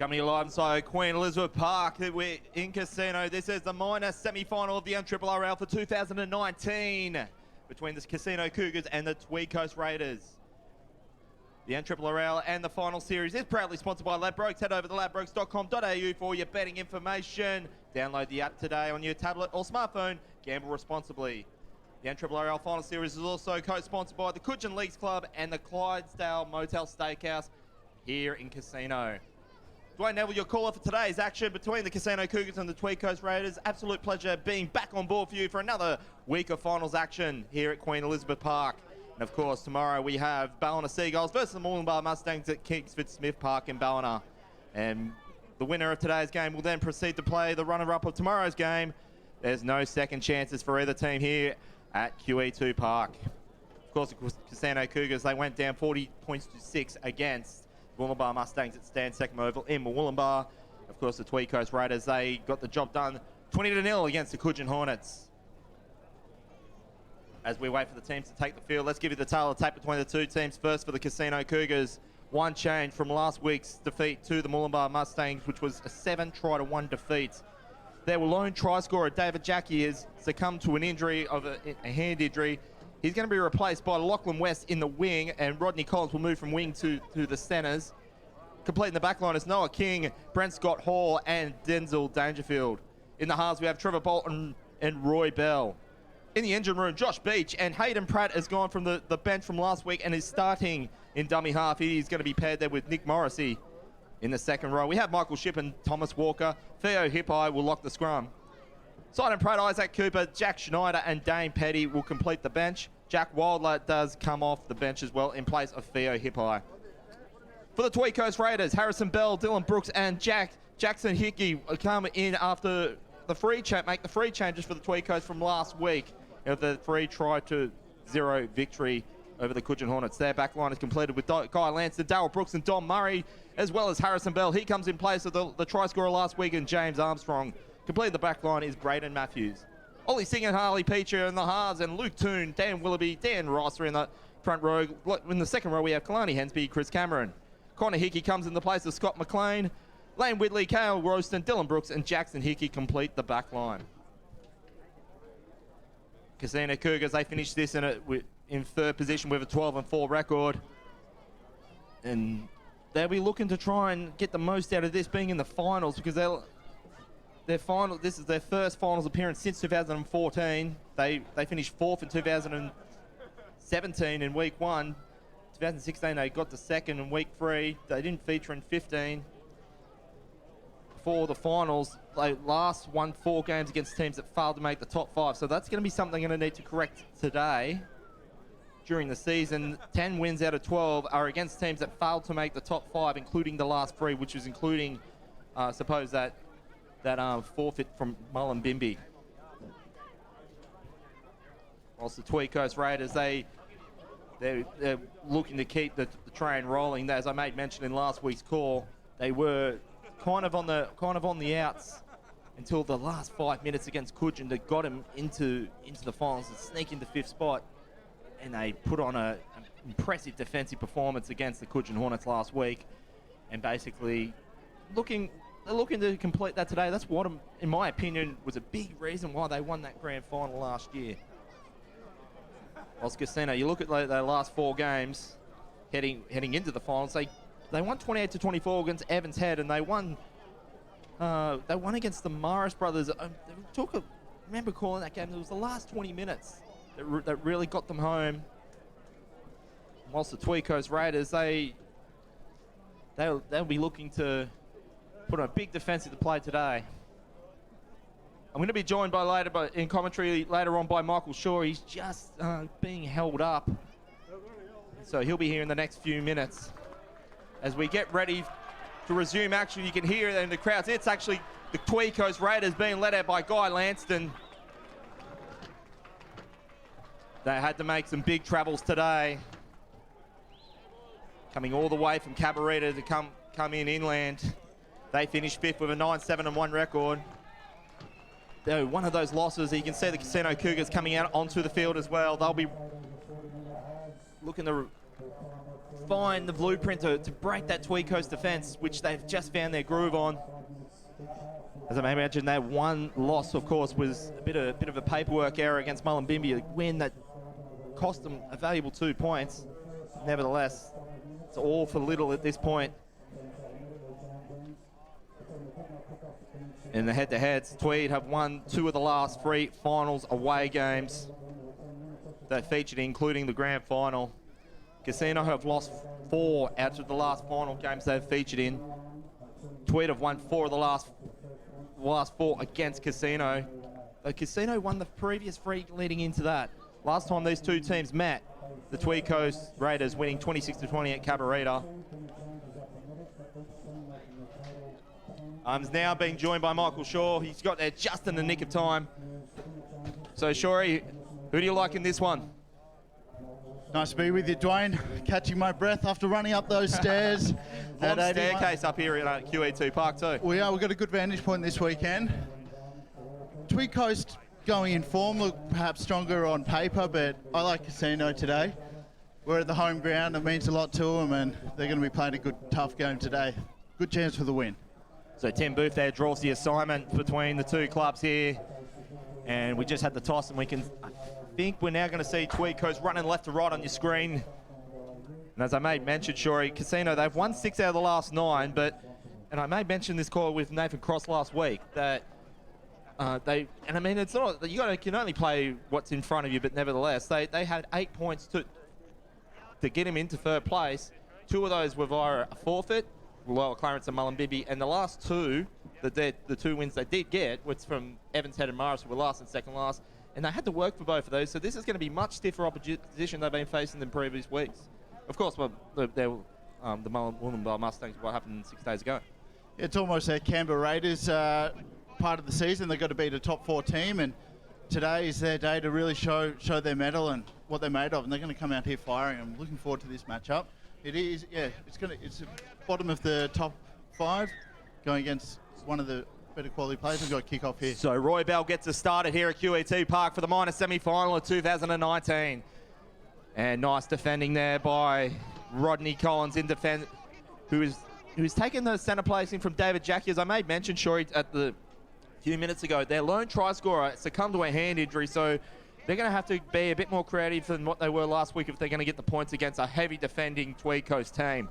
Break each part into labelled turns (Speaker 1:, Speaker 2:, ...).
Speaker 1: Coming live inside Queen Elizabeth Park, we're in Casino. This is the minor semi-final of the NRRRL for 2019 between the Casino Cougars and the Tweed Coast Raiders. The NRRRL and the final series is proudly sponsored by Ladbrokes. Head over to ladbrokes.com.au for your betting information. Download the app today on your tablet or smartphone. Gamble responsibly. The NRRRL final series is also co-sponsored by the Coogin Leagues Club and the Clydesdale Motel Steakhouse here in Casino. Dwayne Neville, your caller for today's action between the Casino Cougars and the Tweed Coast Raiders. Absolute pleasure being back on board for you for another week of finals action here at Queen Elizabeth Park. And of course, tomorrow we have Ballina Seagulls versus the Moolumbar Mustangs at Kingsford Smith Park in Ballina. And the winner of today's game will then proceed to play the runner-up of tomorrow's game. There's no second chances for either team here at QE2 Park. Of course, the Casino Cougars, they went down 40 points to 6 against Moolumbar Mustangs at Stan Second Oval in Moolumbar. Of course, the Tweed Coast Raiders, they got the job done 20-0 against the Coogin Hornets. As we wait for the teams to take the field, let's give you the tale of tape between the two teams. First for the Casino Cougars, one change from last week's defeat to the Moolumbar Mustangs, which was a 7-1 defeat. Their lone try scorer, David Jackie, has succumbed to an injury of a hand injury. He's going to be replaced by Lachlan West in the wing, and Rodney Collins will move from wing to the centres. Completing the back line is Noah King, Brent Scott Hall, and Denzel Dangerfield. In the halves, we have Trevor Bolton and Roy Bell. In the engine room, Josh Beach and Hayden Pratt has gone from the bench from last week and is starting in dummy half. He's going to be paired there with Nick Morrissey in the second row. We have Michael Shipp and Thomas Walker. Theo Hippai will lock the scrum. Simon Pratt, Isaac Cooper, Jack Schneider, and Dane Petty will complete the bench. Jack Wildler does come off the bench as well in place of Theo Hippai. For the Tweed Coast Raiders, Harrison Bell, Dylan Brooks, and Jackson Hickey come in after the make the free changes for the Tweed Coast from last week of the 3-0 victory over the Coogin Hornets. Their back line is completed with Guy Lanston, Darryl Brooks, and Dom Murray, as well as Harrison Bell. He comes in place of the try scorer last week, and James Armstrong. Completing the back line is Braden Matthews. Ollie Singh and Harley Peacher in the halves, and Luke Toon, Dan Willoughby, Dan Ricer in the front row. In the second row, we have Kalani Hensby, Chris Cameron. Connor Hickey comes in the place of Scott McLean. Lane Whitley, Kale Roaston, Dylan Brooks, and Jackson Hickey complete the back line. Casino Cougars, they finished this in third position with a 12-4 record. And they'll be looking to try and get the most out of this being in the finals, because this is their first finals appearance since 2014. They finished fourth in 2017 in week 1. 2016 they got to second in week 3. They didn't feature in 15. For the finals, they last won 4 games against teams that failed to make the top 5. So that's going to be something they're going to need to correct today. During the season, 10 wins out of 12 are against teams that failed to make the top 5, including the last 3, which is including, suppose that forfeit from Mullumbimby. Whilst the Tweed Coast Raiders, they're looking to keep the train rolling. As I made mention in last week's call, they were kind of on the outs until the last 5 minutes against Coogin that got him into the finals and sneak into 5th spot, and they put on an impressive defensive performance against the Coogin Hornets last week, and basically they're looking to complete that today. That's what, in my opinion, was a big reason why they won that grand final last year. Whilst Casino, you look at their last 4 games heading into the finals, they won 28-24 against Evans Head, and they won against the Morris brothers. I remember calling that game. It was the last 20 minutes that really got them home. Whilst the Tweed Coast Raiders, they'll be looking to put on a big defensive play today. I'm going to be joined in commentary later on by Michael Shaw. He's just being held up, so he'll be here in the next few minutes. As we get ready to resume action, you can hear it in the crowds. It's actually the Tweed Coast Raiders being led out by Guy Lanston. They had to make some big travels today, coming all the way from Cabarita to come inland. They finished 5th with a 9-7-1 record. Though one of those losses, you can see the Casino Cougars coming out onto the field as well. They'll be looking to find the blueprint to break that Tweed Coast defence, which they've just found their groove on. As I may imagine, that one loss, of course, was a bit of a paperwork error against Mullumbimby, a win that cost them a valuable 2 points. Nevertheless, it's all for little at this point. In the head-to-heads, Tweed have won 2 of the last 3 finals away games they featured, including the grand final. Casino have lost 4 out of the last final games they've featured in. Tweed have won 4 of the last 4 against Casino. Casino won the previous 3 leading into that. Last time these 2 teams met, the Tweed Coast Raiders winning 26-20 at Cabarita. I'm now being joined by Michael Shaw. He's got there just in the nick of time. So, Shawry, who do you like in this one?
Speaker 2: Nice to be with you, Dwayne. Catching my breath after running up those stairs.
Speaker 1: Long staircase up here at QE2 Park too.
Speaker 2: We've got a good vantage point this weekend. Tweed Coast going in form, look perhaps stronger on paper, but I like Casino today. We're at the home ground, it means a lot to them, and they're going to be playing a good, tough game today. Good chance for the win.
Speaker 1: So Tim Booth there draws the assignment between the 2 clubs here. And we just had the toss, and I think we're now going to see Tweed Coast running left to right on your screen. And as I made mention, Shawry, Casino, they've won 6 out of the last 9, and I made mention this call with Nathan Cross last week, that it's not, you can only play what's in front of you, but nevertheless, they had 8 points to get him into 3rd place. 2 of those were via a forfeit, lower Clarence and Mullumbimby, and the last 2, the 2 wins they did get was from Evans Head and Morris, who were last and second last, and they had to work for both of those, so this is going to be much stiffer opposition they've been facing than previous weeks. Of course, the Mullumbimby Mustangs, what happened 6 days ago.
Speaker 2: It's almost their Canberra Raiders part of the season. They've got to beat a top 4 team, and today is their day to really show their mettle and what they're made of, and they're going to come out here firing. I'm looking forward to this matchup. It is, it's the bottom of the top 5 going against one of the better quality players. We've got kick-off here.
Speaker 1: So Roy Bell gets us started here at QE2 Park for the minor semi-final of 2019. And nice defending there by Rodney Collins in defence, who's taken the centre placing from David Jackie. As I made mention, Shawry, at the few minutes ago, their lone try scorer succumbed to a hand injury, so they're going to have to be a bit more creative than what they were last week if they're going to get the points against a heavy defending Tweed Coast team.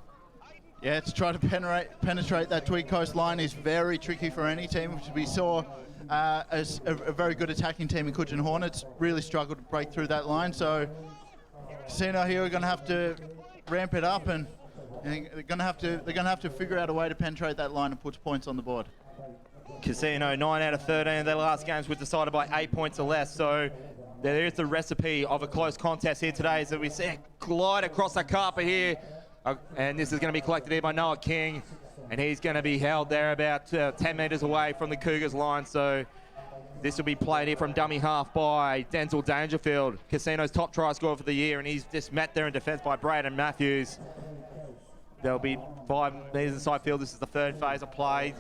Speaker 2: Yeah, to try to penetrate that Tweed Coast line is very tricky for any team, which we saw as a very good attacking team in Coogin Hornets really struggled to break through that line. So Casino here are going to have to ramp it up, and they're going to have to figure out a way to penetrate that line and put points on the board.
Speaker 1: Casino 9 out of 13 of their last games were decided by 8 points or less. So there is the recipe of a close contest here today. So we see a glide across the carpet here. And this is going to be collected here by Noah King. And he's going to be held there about 10 metres away from the Cougars line. So this will be played here from dummy half by Denzel Dangerfield, Casino's top try scorer for the year. And he's just met there in defence by Braden Matthews. There'll be 5 metres inside field. This is the 3rd phase of play.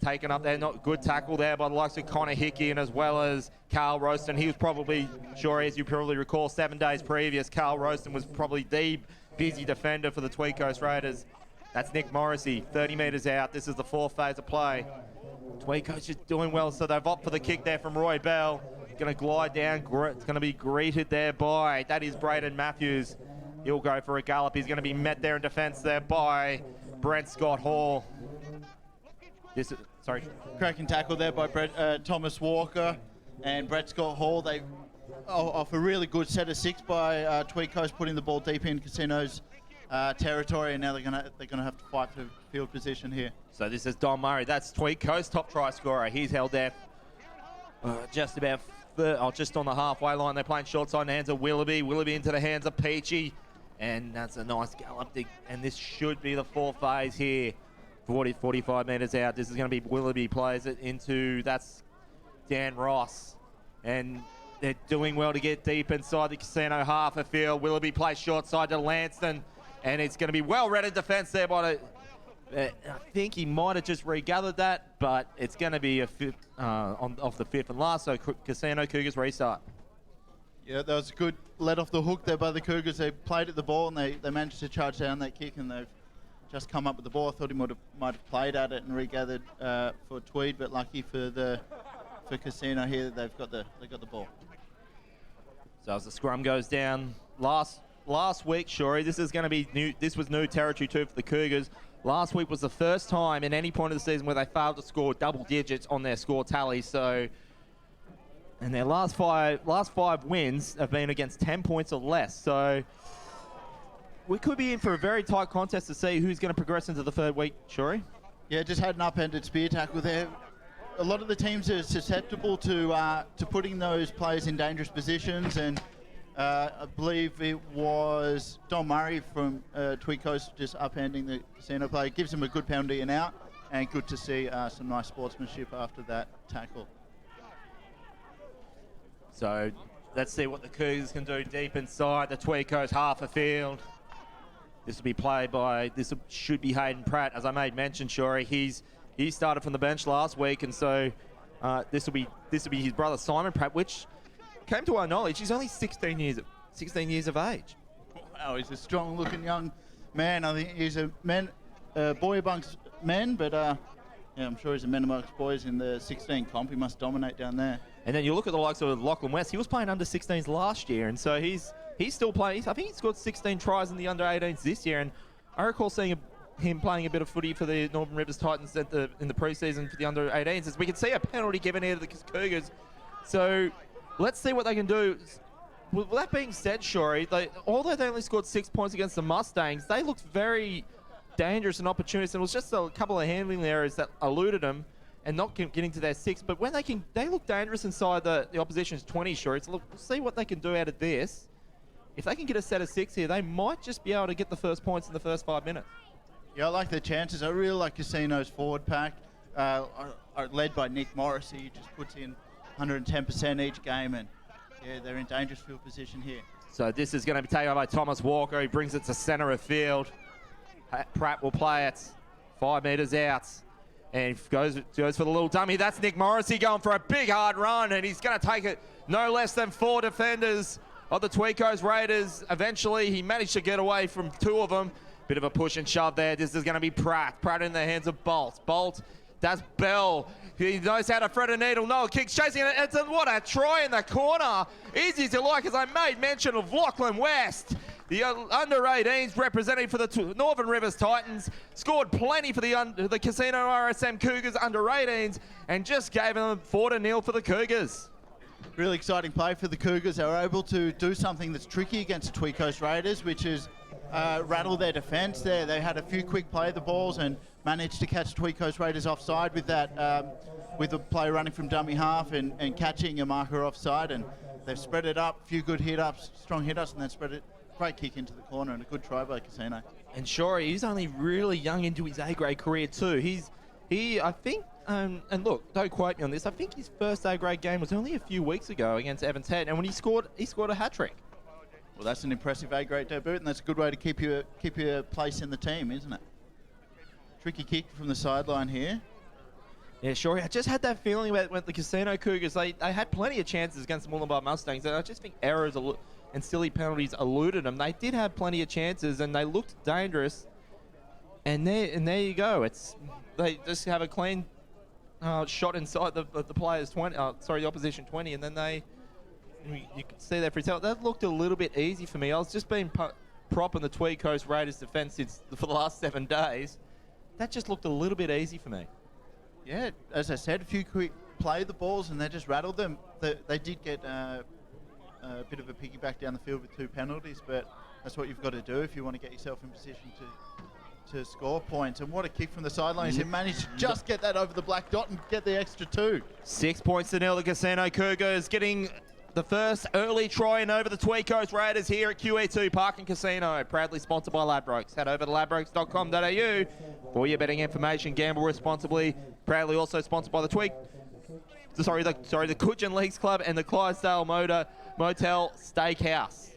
Speaker 1: Taken up there, not good tackle there by the likes of Connor Hickey and as well as Carl Roston. He was probably, Shawry, as you probably recall, 7 days previous, Carl Roston was probably the busy defender for the Tweed Coast Raiders. That's Nick Morrissey, 30 metres out. This is the 4th phase of play. Tweed Coast is doing well, so they've opted for the kick there from Roy Bell. Going to glide down. It's going to be greeted there by, that is Braden Matthews. He'll go for a gallop. He's going to be met there in defence there by Brent Scott Hall.
Speaker 2: Cracking tackle there by Thomas Walker and Brett Scott Hall. They off a really good set of 6 by Tweed Coast, putting the ball deep in Casino's territory, and now they're gonna have to fight for field position here.
Speaker 1: So this is Don Murray. That's Tweed Coast top try scorer. He's held there just about just on the halfway line. They're playing short side in the hands of Willoughby. Willoughby into the hands of Peachy, and that's a nice gallop. And this should be the 4th phase here. 45 metres out. This is going to be Willoughby plays it into, that's Dan Ross. And they're doing well to get deep inside the Casino half a field. Willoughby plays short side to Lanston. And it's going to be well read in defence there by I think he might have just regathered that, but it's going to be a off the 5th and last. So Casino Cougars restart.
Speaker 2: Yeah, that was a good let off the hook there by the Cougars. They played at the ball and they managed to charge down that kick, and they've just come up with the ball. I thought he might have played at it and regathered for Tweed, but lucky for Casino here, they've got the ball.
Speaker 1: So as the scrum goes down, last week, Shorey, this is going to be new. This was new territory too for the Cougars. Last week was the first time in any point of the season where they failed to score double digits on their score tally. So, and their last five wins have been against 10 points or less. So we could be in for a very tight contest to see who's going to progress into the third week, Shorey.
Speaker 2: Yeah, just had an upended spear tackle there. A lot of the teams are susceptible to putting those players in dangerous positions, and I believe it was Don Murray from Tweed Coast just upending the Casino player. Gives him a good penalty and out, and good to see some nice sportsmanship after that tackle.
Speaker 1: So let's see what the Cougars can do deep inside the Tweed Coast half a field. This will be played by, should be Hayden Pratt, as I made mention, Shorey. He started from the bench last week, and so this will be his brother Simon Pratt, which came to our knowledge, he's only 16 years of age.
Speaker 2: Wow, he's a strong-looking young man. I think he's a boy amongst men, but yeah, I'm sure he's a man amongst boys in the 16 comp. He must dominate down there.
Speaker 1: And then you look at the likes of Lachlan West. He was playing under 16s last year, and so he's still playing. I think he scored 16 tries in the under 18s this year, and I recall seeing him playing a bit of footy for the Northern Rivers Titans in the preseason for the under 18s. As we can see a penalty given here to the Cougars. So let's see what they can do. With that being said, Shorey, although they only scored 6 points against the Mustangs, they looked very dangerous and opportunistic. It was just a couple of handling errors that eluded them and not getting to their 6. But when they look dangerous inside the opposition's 20, Shorey. So we'll see what they can do out of this. If they can get a set of 6 here, they might just be able to get the first points in the first 5 minutes.
Speaker 2: Yeah, I like their chances. I really like Casino's forward pack, led by Nick Morrissey. He just puts in 110% each game, and yeah, they're in dangerous field position here. So
Speaker 1: this is going to be taken by Thomas Walker. He brings it to centre of field. Pratt will play it 5 metres out, and goes for the little dummy. That's Nick Morrissey going for a big hard run, and he's going to take it no less than 4 defenders of the Tweed Coast Raiders. Eventually, he managed to get away from 2 of them. Bit of a push and shove there. This is going to be Pratt. Pratt in the hands of Bolt. Bolt, that's Bell. He knows how to thread a needle. No, kicks chasing it. It's what a try in the corner. Easy to like, as I made mention of Lachlan West. The under 18s representing for the Northern Rivers Titans. Scored plenty for the Casino RSM Cougars under 18s and just gave them 4-0 for the Cougars.
Speaker 2: Really exciting play for the Cougars. They were able to do something that's tricky against the Tweed Coast Raiders, which is rattle their defence there. They had a few quick play the balls and managed to catch Tweed Coast Raiders offside with that, with the play running from dummy half and catching a marker offside. And they've spread it up, a few good hit-ups, strong hit-ups, and then spread it. Great kick into the corner and a good try by Casino.
Speaker 1: And Shorey, he's only really young into his A-grade career too. I think, and look, don't quote me on this, I think his first A-grade game was only a few weeks ago against Evans Head, and when he scored a hat-trick.
Speaker 2: Well, that's an impressive A-grade debut, and that's a good way to keep your place in the team, isn't it? Tricky kick from the sideline here.
Speaker 1: Yeah, Shorey, I just had that feeling about the Casino Cougars. They had plenty of chances against the Moolumbar Mustangs, and I just think errors and silly penalties eluded them. They did have plenty of chances, and they looked dangerous. And there you go. They just have a clean shot inside the players' 20. The opposition 20, and then you can see that for yourself. That looked a little bit easy for me. I was just being propping the Tweed Coast Raiders defence for the last 7 days. That just looked a little bit easy for me.
Speaker 2: Yeah, as I said, a few quick play the balls, and they just rattled them. They did get a bit of a piggyback down the field with 2 penalties, but that's what you've got to do if you want to get yourself in position to score points. And what a kick from the sidelines. He managed to just get that over the black dot and get the extra 2.
Speaker 1: 6 points to nil. The Casino Cougars getting the first early try in over the Tweed Coast Raiders here at QE2 Park and Casino. Proudly sponsored by Ladbrokes. Head over to ladbrokes.com.au for your betting information. Gamble responsibly. Proudly also sponsored by the Coogin Leagues Club and the Clydesdale Motel Steakhouse.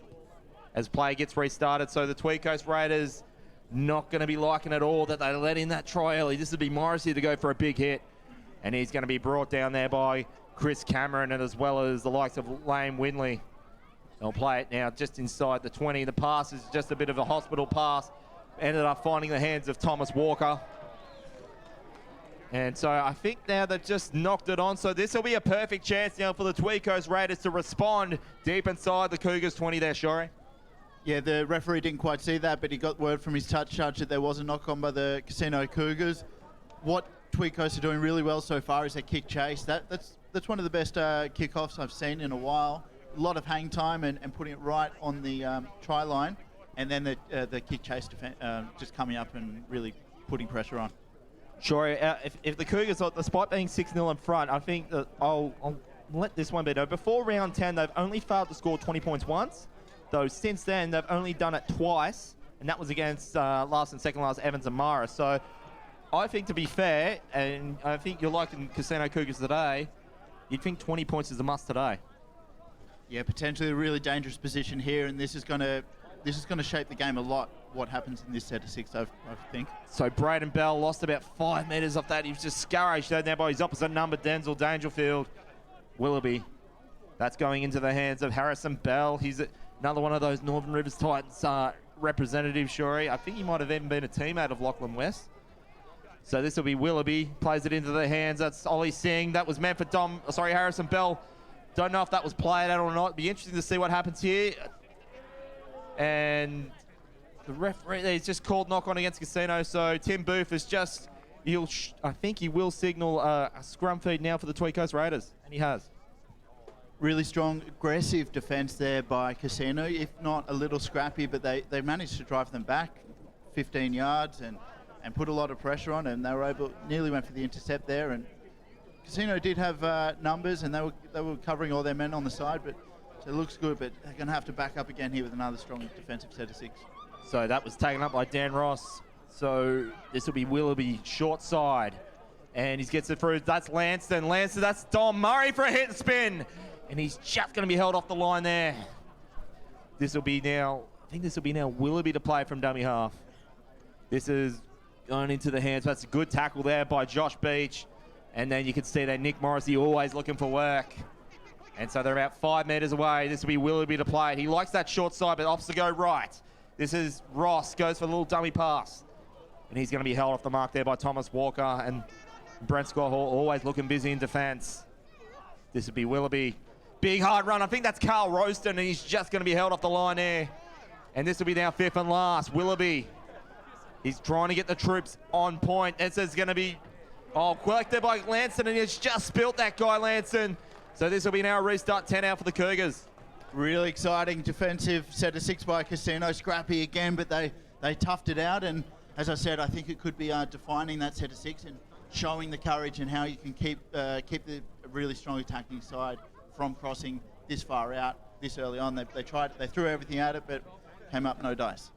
Speaker 1: As play gets restarted, so the Tweed Coast Raiders not going to be liking at all that they let in that try early. This would be Morrissey to go for a big hit, and he's going to be brought down there by Chris Cameron, and as well as the likes of Lane Winley. They'll play it now just inside the 20. The pass is just a bit of a hospital pass. Ended up finding the hands of Thomas Walker. And so I think now they've just knocked it on. So this will be a perfect chance now for the Tweed Coast Raiders to respond deep inside the Cougars 20 there, Shorey.
Speaker 2: Yeah, the referee didn't quite see that, but he got word from his touch judge that there was a knock on by the Casino Cougars. What Tweed Coast are doing really well so far is their kick chase. That's one of the best kickoffs I've seen in a while. A lot of hang time and putting it right on the try line, and then the kick chase just coming up and really putting pressure on.
Speaker 1: Sure, if the Cougars, despite being 6-0 in front, I think that I'll let this one be known. Before round 10, they've only failed to score 20 points once, though since then they've only done it twice, and that was against last and second last Evans and Mara. So I think, to be fair, and I think you're liking Casino Cougars today, you'd think 20 points is a must today.
Speaker 2: Yeah, potentially a really dangerous position here, and this is going to shape the game a lot. What happens in this set of 6, I think.
Speaker 1: So Braden Bell lost about 5 metres off that. He was discouraged there by his opposite number, Denzel Dangerfield. Willoughby. That's going into the hands of Harrison Bell. He's another one of those Northern Rivers Titans representatives, Shorey. I think he might have even been a teammate of Lachlan West. So this will be Willoughby. Plays it into the hands. That's Ollie Singh. That was meant for Harrison Bell. Don't know if that was played out or not. Be interesting to see what happens here. And the referee, he's just called knock on against Casino. So Tim Booth is just, I think he will signal a scrum feed now for the Tweed Coast Raiders. And he has.
Speaker 2: Really strong, aggressive defence there by Casino, if not a little scrappy, but they managed to drive them back 15 yards and put a lot of pressure on, and they were nearly went for the intercept there. And Casino did have numbers, and they were covering all their men on the side, but so it looks good, but they're going to have to back up again here with another strong defensive set of 6.
Speaker 1: So that was taken up by Dan Ross. So this will be Willoughby short side, and he gets it through. That's Lanston. That's Dom Murray for a hit and spin, and he's just going to be held off the line there. This will be now, I think this will be now Willoughby to play from dummy half. This is going into the hands. That's a good tackle there by Josh Beach. And then you can see that Nick Morrissey always looking for work. And so they're about 5 metres away. This will be Willoughby to play. He likes that short side, but opts to go right. This is Ross, goes for a little dummy pass. And he's going to be held off the mark there by Thomas Walker. And Brent Scott Hall always looking busy in defence. This will be Willoughby. Big hard run. I think that's Carl Roaston, and he's just going to be held off the line there. And this will be now 5th and last. Willoughby. He's trying to get the troops on point. This is going to be collected by Lanson, and he's just spilt that guy, Lanson. So this will be now a restart 10 out for the Cougars.
Speaker 2: Really exciting defensive set of 6 by Casino. Scrappy again, but they toughed it out. And as I said, I think it could be defining that set of 6 and showing the courage and how you can keep the really strong attacking side from crossing this far out this early on. They tried, they threw everything at it, but came up no dice.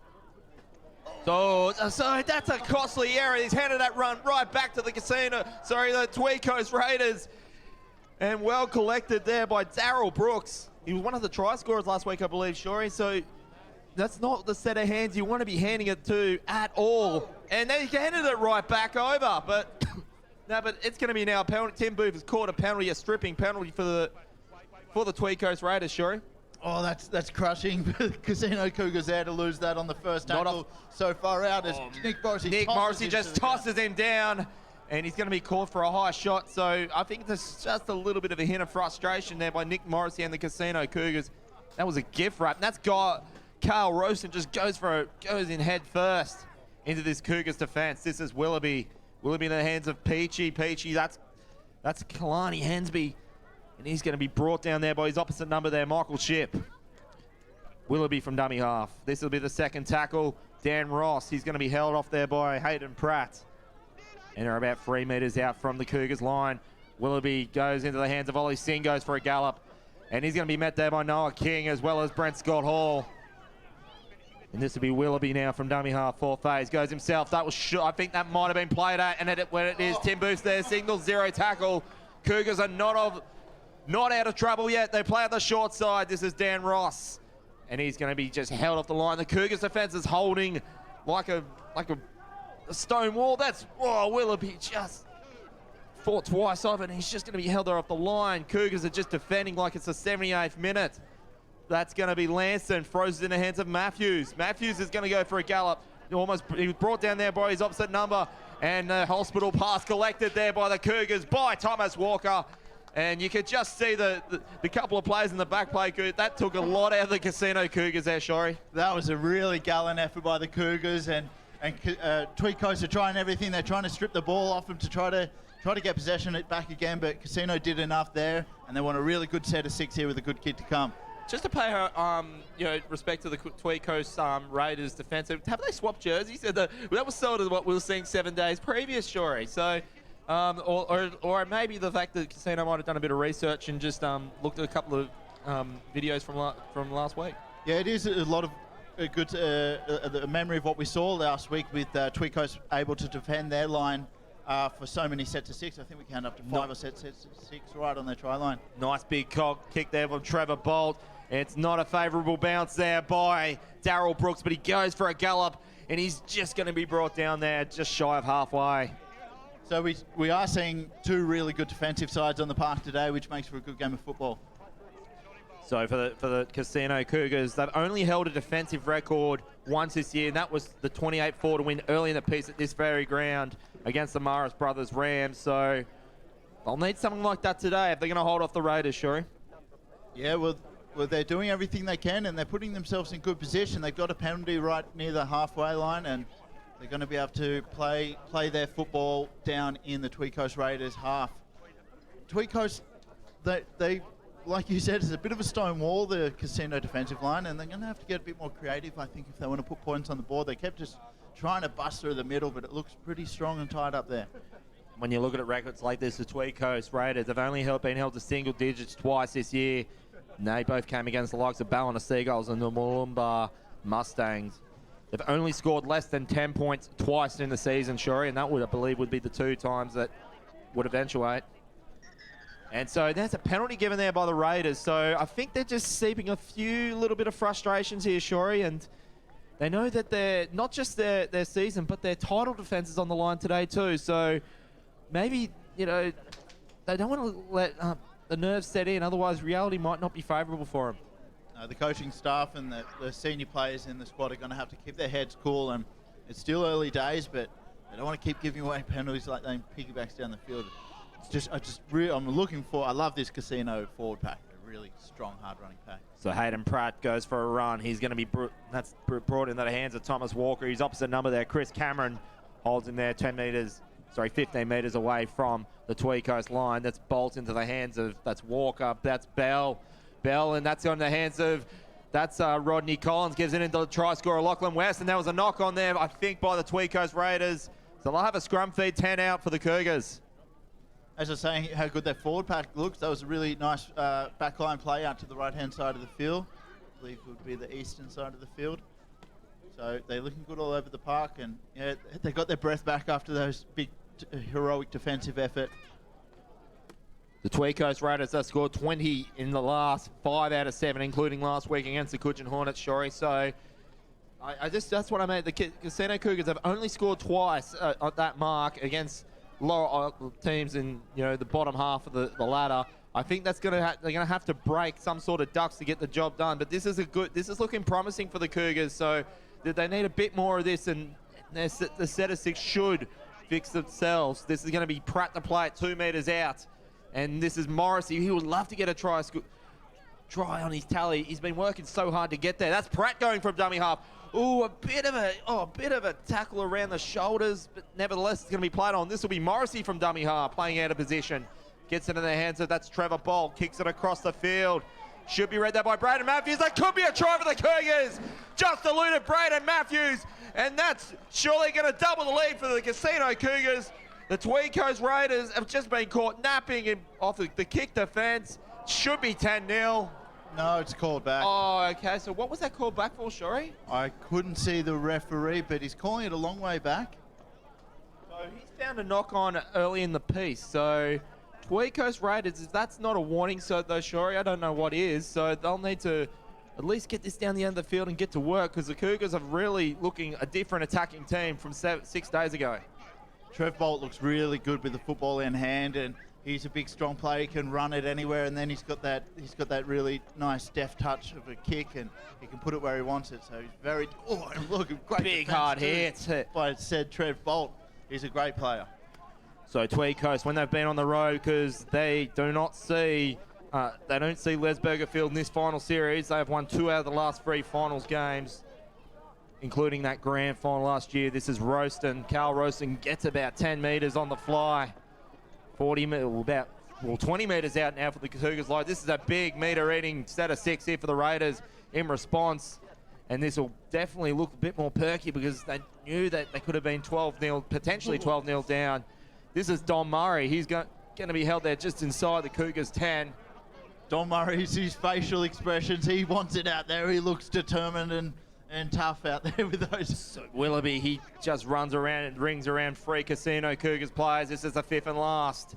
Speaker 1: So that's a costly error. He's handed that run right back to the Tweed Coast Raiders. And well collected there by Darryl Brooks. He was one of the try scorers last week, I believe, Shorey. So that's not the set of hands you want to be handing it to at all. And then he handed it right back over. But no, but it's going to be now a penalty. Tim Booth has caught a penalty, a stripping penalty for the Tweed Coast Raiders, Shorey.
Speaker 2: Oh, that's crushing. Casino Cougars there to lose that on the first tackle so far out as Nick Morrissey
Speaker 1: just tosses him down, and he's going to be called for a high shot. So I think there's just a little bit of a hint of frustration there by Nick Morrissey and the Casino Cougars. That was a gift wrap. And that's Carl Roaston just goes in head first into this Cougars defense. This is Willoughby. Willoughby in the hands of Peachy. That's Kalani Hensby. And he's going to be brought down there by his opposite number there, Michael Shipp. Willoughby from dummy half. This will be the second tackle. Dan Ross, he's going to be held off there by Hayden Pratt. And they're about 3 metres out from the Cougars line. Willoughby goes into the hands of Ollie Singh, goes for a gallop. And he's going to be met there by Noah King as well as Brent Scott Hall. And this will be Willoughby now from dummy half, 4 phase. Goes himself. That was I think that might have been played at. And when it is, Tim Booth there, signals 0 tackle. Cougars are not out of trouble yet. They play at the short side. This is Dan Ross. And he's going to be just held off the line. The Cougars defense is holding like a stone wall. Willoughby just fought twice off, and he's just going to be held there off the line. Cougars are just defending like it's the 78th minute. That's going to be Lanston. Throws it in the hands of Matthews. Matthews is going to go for a gallop. He was brought down there by his opposite number. And the hospital pass collected there by the Cougars by Thomas Walker. And you could just see the couple of players in the back play. That took a lot out of the Casino Cougars there, Shorey.
Speaker 2: That was a really gallant effort by the Cougars. And Tweed Coast are trying everything. They're trying to strip the ball off them to try to get possession it back again. But Casino did enough there. And they want a really good set of 6 here with a good kid to come.
Speaker 1: Just to pay her, respect to the Tweed Coast Raiders defensive, have they swapped jerseys? That was sort of what we were seeing 7 days previous, Shorey. So, or maybe the fact that Casino might have done a bit of research and just looked at a couple of videos from last week.
Speaker 2: Yeah, it is a lot of a good memory of what we saw last week with Tweed Coast able to defend their line for so many sets of 6. I think we counted up to 5 or sets of 6 right on their try line.
Speaker 1: Nice big kick there from Trevor Bolt. It's not a favourable bounce there by Darryl Brooks, but he goes for a gallop, and he's just going to be brought down there just shy of halfway.
Speaker 2: So we are seeing 2 really good defensive sides on the park today, which makes for a good game of football.
Speaker 1: So for the Casino Cougars, they've only held a defensive record once this year, and that was the 28-4 to win early in the piece at this very ground against the Morris Brothers Rams. So they'll need something like that today if they're going to hold off the Raiders, Shuri.
Speaker 2: Yeah, well, they're doing everything they can, and they're putting themselves in good position. They've got a penalty right near the halfway line, and they're going to be able to play their football down in the Tweed Coast Raiders half. Tweed Coast, they like you said, it's a bit of a stone wall, the Casino defensive line, and they're going to have to get a bit more creative, I think, if they want to put points on the board. They kept just trying to bust through the middle, but it looks pretty strong and tied up there.
Speaker 1: When you look at records like this, the Tweed Coast Raiders, they've only been held to single digits twice this year. And they both came against the likes of Ballina Seagulls and the Moolumbar Mustangs. They've only scored less than 10 points twice in the season, Shuri, and that would, I believe, would be the 2 times that would eventuate. And so there's a penalty given there by the Raiders. So I think they're just seeping a few little bit of frustrations here, Shuri, and they know that they're not just their season, but their title defense is on the line today too. So maybe, they don't want to let the nerves set in, otherwise reality might not be favourable for them.
Speaker 2: The coaching staff and the senior players in the squad are going to have to keep their heads cool, and it's still early days, but they don't want to keep giving away penalties like they piggybacks down the field. It's just, I love this Casino forward pack. A really strong, hard-running pack.
Speaker 1: So Hayden Pratt goes for a run. He's going to be brought into the hands of Thomas Walker. He's opposite number there. Chris Cameron holds him there 15 metres away from the Tweed Coast line. That's Bolt into the hands of, that's Walker, that's Bell, and that's on the hands of, that's Rodney Collins, gives it into the try scorer Lachlan West, and there was a knock on there, I think, by the Tweed Coast Raiders. So they'll have a scrum feed, 10 out for the Cougars.
Speaker 2: As I was saying, how good that forward pack looks, that was a really nice backline play out to the right-hand side of the field. I believe it would be the eastern side of the field. So they're looking good all over the park, and they got their breath back after those big, heroic defensive effort.
Speaker 1: The Tweed Coast Raiders have scored 20 in the last 5 out of 7, including last week against the Coogin Hornets, Shorey. So that's what I mean. The Casino Cougars have only scored twice at that mark against lower teams in the bottom half of the ladder. I think that's they're gonna have to break some sort of ducks to get the job done. But this is looking promising for the Cougars. So they need a bit more of this, and the set of 6 should fix themselves. This is going to be Pratt to play at 2 metres out, and this is Morrissey. He would love to get a try on his tally. He's been working so hard to get there. That's Pratt going from dummy half. Ooh, a bit of a tackle around the shoulders, but nevertheless, it's going to be played on. This will be Morrissey from dummy half, playing out of position. Gets it in the hands of, that's Trevor Bolt, kicks it across the field. Should be read there by Braden Matthews. That could be a try for the Cougars. Just eluded Braden Matthews, and that's surely going to double the lead for the Casino Cougars. The Tweed Coast Raiders have just been caught napping off the kick defence. Should be 10-0.
Speaker 2: No, it's called back.
Speaker 1: Oh, okay. So what was that called back for, Shuri? I
Speaker 2: couldn't see the referee, but he's calling it a long way back.
Speaker 1: So he's found a knock on early in the piece. So Tweed Coast Raiders, if that's not a warning, so though, Shuri, I don't know what is. So they'll need to at least get this down the end of the field and get to work, because the Cougars are really looking a different attacking team from 6 days ago.
Speaker 2: Trev Bolt looks really good with the football in hand, and He's a big, strong player. He can run it anywhere, and then he's got that really nice deft touch of a kick, and he can put it where he wants it. So he's very. Oh, and look, great
Speaker 1: big hard hit
Speaker 2: by said Trev Bolt. He's a great player.
Speaker 1: So Tweed Coast, when they've been on the road, because they don't see Lesberger Field in this final series. They have won 2 out of the last 3 finals games, including that grand final last year. This is Roaston. Carl Roaston gets about 10 metres on the fly. 20 metres out now for the Cougars. Like, this is a big meter-eating set of 6 here for the Raiders in response. And this will definitely look a bit more perky because they knew that they could have been 12-0, potentially 12-0 down. This is Don Murray. He's going to be held there just inside the Cougars' 10.
Speaker 2: Don Murray's his facial expressions. He wants it out there. He looks determined and tough out there with those.
Speaker 1: So Willoughby, he just runs around and rings around 3 Casino Cougars players. This is the 5th and last.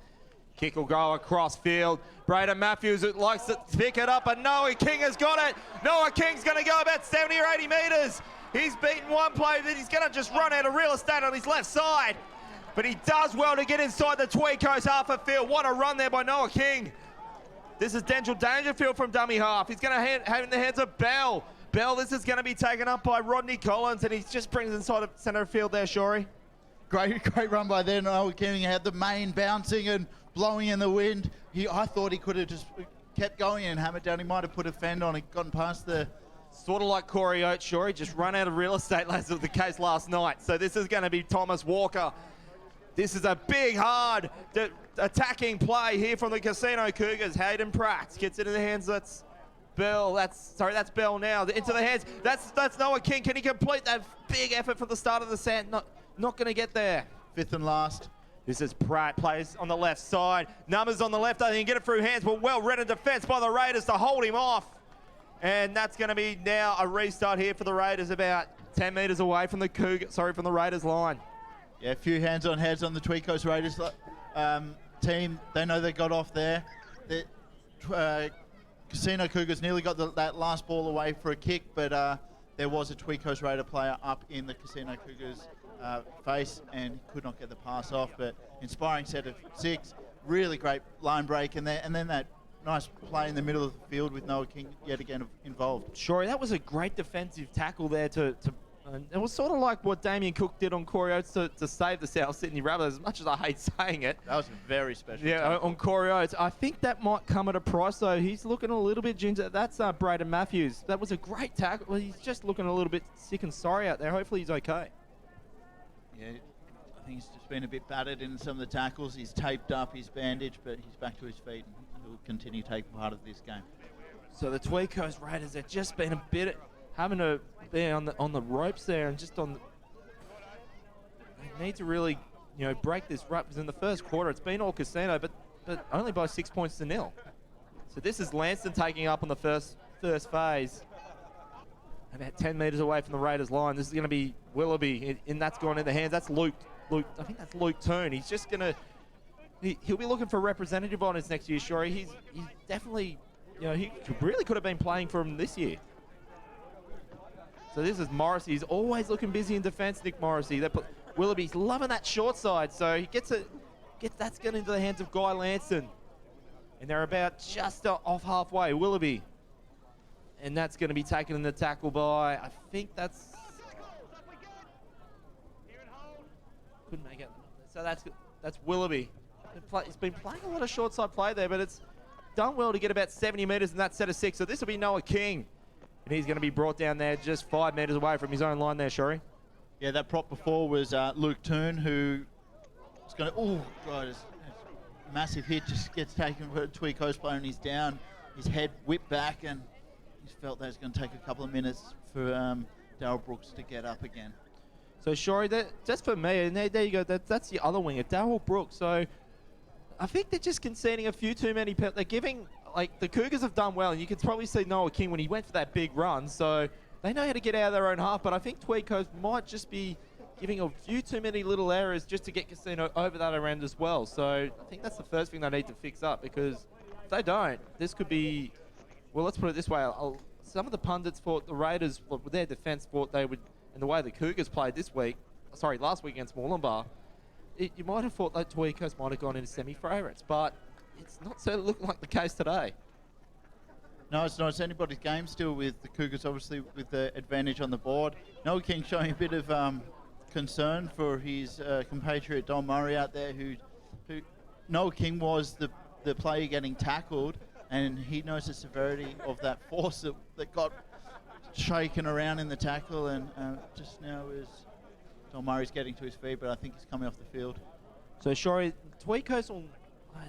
Speaker 1: Kick will go across field. Braden Matthews likes to pick it up, and Noah King has got it. Noah King's going to go about 70 or 80 metres. He's beaten one player that he's going to just run out of real estate on his left side. But he does well to get inside the Tweed Coast half of field. What a run there by Noah King. This is Denzel Dangerfield from dummy half. He's going to have in the hands of Bell. Bell, this is going to be taken up by Rodney Collins, and he just brings inside of centre field there, Shorey.
Speaker 2: Great run by there. Noah King had the main bouncing and blowing in the wind. I thought he could have just kept going and hammered down. He might have put a fend on it, gotten past the...
Speaker 1: Sort of like Corey Oates, Shorey, just run out of real estate, as was the case last night. So this is going to be Thomas Walker. This is a big, hard attacking play here from the Casino Cougars. Hayden Pratt gets it in the hands. That's Bell. That's Bell now. Into the hands. That's Noah King. Can he complete that big effort for the start of the set? Not going to get there.
Speaker 2: 5th and last.
Speaker 1: This is Pratt, plays on the left side. Numbers on the left, I think, get it through hands, but well read in defence by the Raiders to hold him off. And that's going to be now a restart here for the Raiders, about 10 metres away from the Raiders line.
Speaker 2: Yeah, a few hands-on heads on the Tweed Coast Raiders team. They know they got off there. The Casino Cougars nearly got that last ball away for a kick, but there was a Tweed Coast Raider player up in the Casino Cougars face and could not get the pass off. But inspiring set of 6, really great line break, and then that nice play in the middle of the field with Noah King yet again involved.
Speaker 1: Sure, that was a great defensive tackle there it was sort of like what Damien Cook did on Corey Oates to save the South Sydney Rabbits, as much as I hate saying it.
Speaker 2: That was a very special
Speaker 1: tackle. On Corey Oates. I think that might come at a price, though. He's looking a little bit ginger. That's Braden Matthews. That was a great tackle. Well, he's just looking a little bit sick and sorry out there. Hopefully he's okay.
Speaker 2: Yeah, I think he's just been a bit battered in some of the tackles. He's taped up, he's bandaged, but he's back to his feet and he'll continue taking part of this game.
Speaker 1: So the Tweed Coast Raiders have just been a bit having to be on the ropes there, and just on. They need to really, break this rut, because in the first quarter it's been all Casino, but only by 6 points to 0. So this is Lanston taking up on the first phase, about 10 metres away from the Raiders line. This is going to be Willoughby, and that's gone in the hands. That's Luke. I think that's Luke Toon. He's just going to. He'll be looking for a representative on his next year, Shorey. He's definitely, he really could have been playing for him this year. So this is Morrissey. He's always looking busy in defence, Nick Morrissey. Willoughby's loving that short side, so he gets that's going into the hands of Guy Lanston. And they're about just off halfway, Willoughby. And that's going to be taken in the tackle by, I think that's... Couldn't make it. So that's Willoughby. He's been playing a lot of short side play there, but it's done well to get about 70 metres in that set of 6. So this will be Noah King. And he's going to be brought down there just 5 metres away from his own line there, Shorey.
Speaker 2: Yeah, that prop before was Luke Toon, who is going to... Oh, God, it's a massive hit. Just gets taken for a Tweed Coast player and he's down. His head whipped back, and he's felt that it's going to take a couple of minutes for Darryl Brooks to get up again.
Speaker 1: So, Shorey, just for me, and there you go, that's the other winger, Darryl Brooks. So I think they're just conceding a few too many... They're giving... the Cougars have done well, and you could probably see Noah King when he went for that big run. So they know how to get out of their own half, but I think Tweed Coast might just be giving a few too many little errors just to get Casino over that end as well. So I think that's the first thing they need to fix up, because if they don't, this could be... Well, let's put it this way. Some of the pundits thought the Raiders, with their defence, thought they would, and the way the Cougars played last week against Moolumbar, you might have thought that Tweed Coast might have gone into semi-favourites, but it's not so looking like the case today.
Speaker 2: No, it's not. It's anybody's game still with the Cougars, obviously, with the advantage on the board. Noah King showing a bit of concern for his compatriot Don Murray out there, who Noah King was the player getting tackled, and he knows the severity of that force that got shaken around in the tackle, and just now is Don Murray's getting to his feet, but I think he's coming off the field.
Speaker 1: So, Shori, Tweed Coast,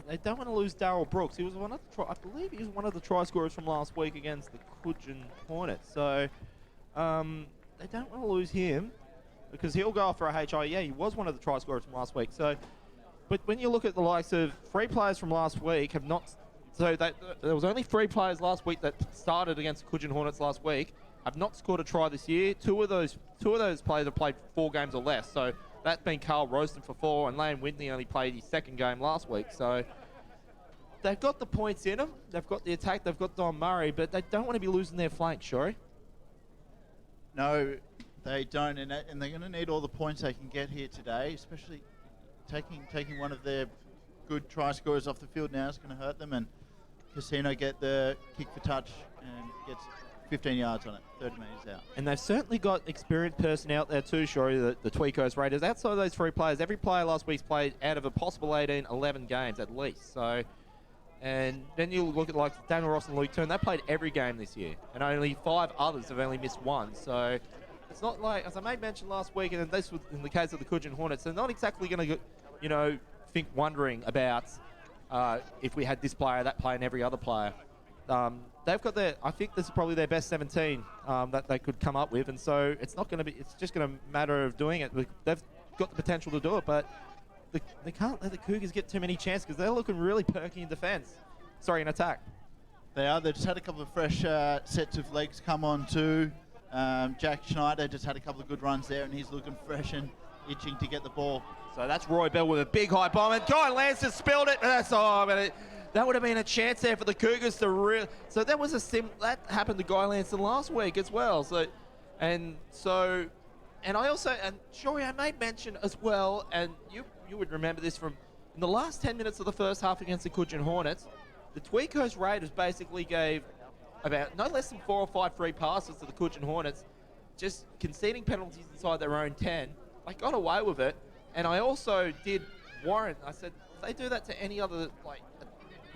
Speaker 1: they don't want to lose Darryl Brooks. He was I believe he was one of the try scorers from last week against the Cougars Hornets. So, they don't want to lose him because he'll go off for a HI. Yeah, he was one of the try scorers from last week. So, but when you look at the likes of 3 players from last week have not. So there was only 3 players last week that started against the Cougars Hornets last week. Have not scored a try this year. Two of those players have played 4 games or less. So that's been Carl Roston for 4, and Lane Whitney only played his 2nd game last week. So they've got the points in them. They've got the attack. They've got Don Murray, but they don't want to be losing their flank, Shori.
Speaker 2: No, they don't, and they're going to need all the points they can get here today, especially taking one of their good try scorers off the field now is going to hurt them, and Casino get the kick for touch and gets 15 yards on it, 30 metres out. And
Speaker 1: they've certainly got experienced personnel out there too, Shori, the Tweed Coast Raiders. Outside of those 3 players, every player last week's played out of a possible 18, 11 games at least. So, and then you look at like Daniel Ross and Luke Turn, they played every game this year, and only 5 others have only missed 1. So it's not like, as I made mention last week, and this was in the case of the Cougars Hornets, they're not exactly going to, wondering about if we had this player, that player, and every other player. They've got I think this is probably their best 17 that they could come up with, and so it's not going to be, it's just going to matter of doing it. They've got the potential to do it, but they can't let the Cougars get too many chances because they're looking really perky in defence. Sorry, in attack.
Speaker 2: They are. They just had a couple of fresh sets of legs come on too. Jack Schneider just had a couple of good runs there, and he's looking fresh and itching to get the ball.
Speaker 1: So that's Roy Bell with a big high bomb, and Guy Lance has spilled it. That would have been a chance there for the Cougars to So that was that happened to Guy Lanston last week as well. And I also, and Shori, I made mention as well, and you would remember this from in the last 10 minutes of the first half against the Cougars Hornets, the Tweed Coast Raiders basically gave about no less than 4 or 5 free passes to the Cougars Hornets, just conceding penalties inside their own 10. They got away with it, and I also did warrant. I said if they do that to any other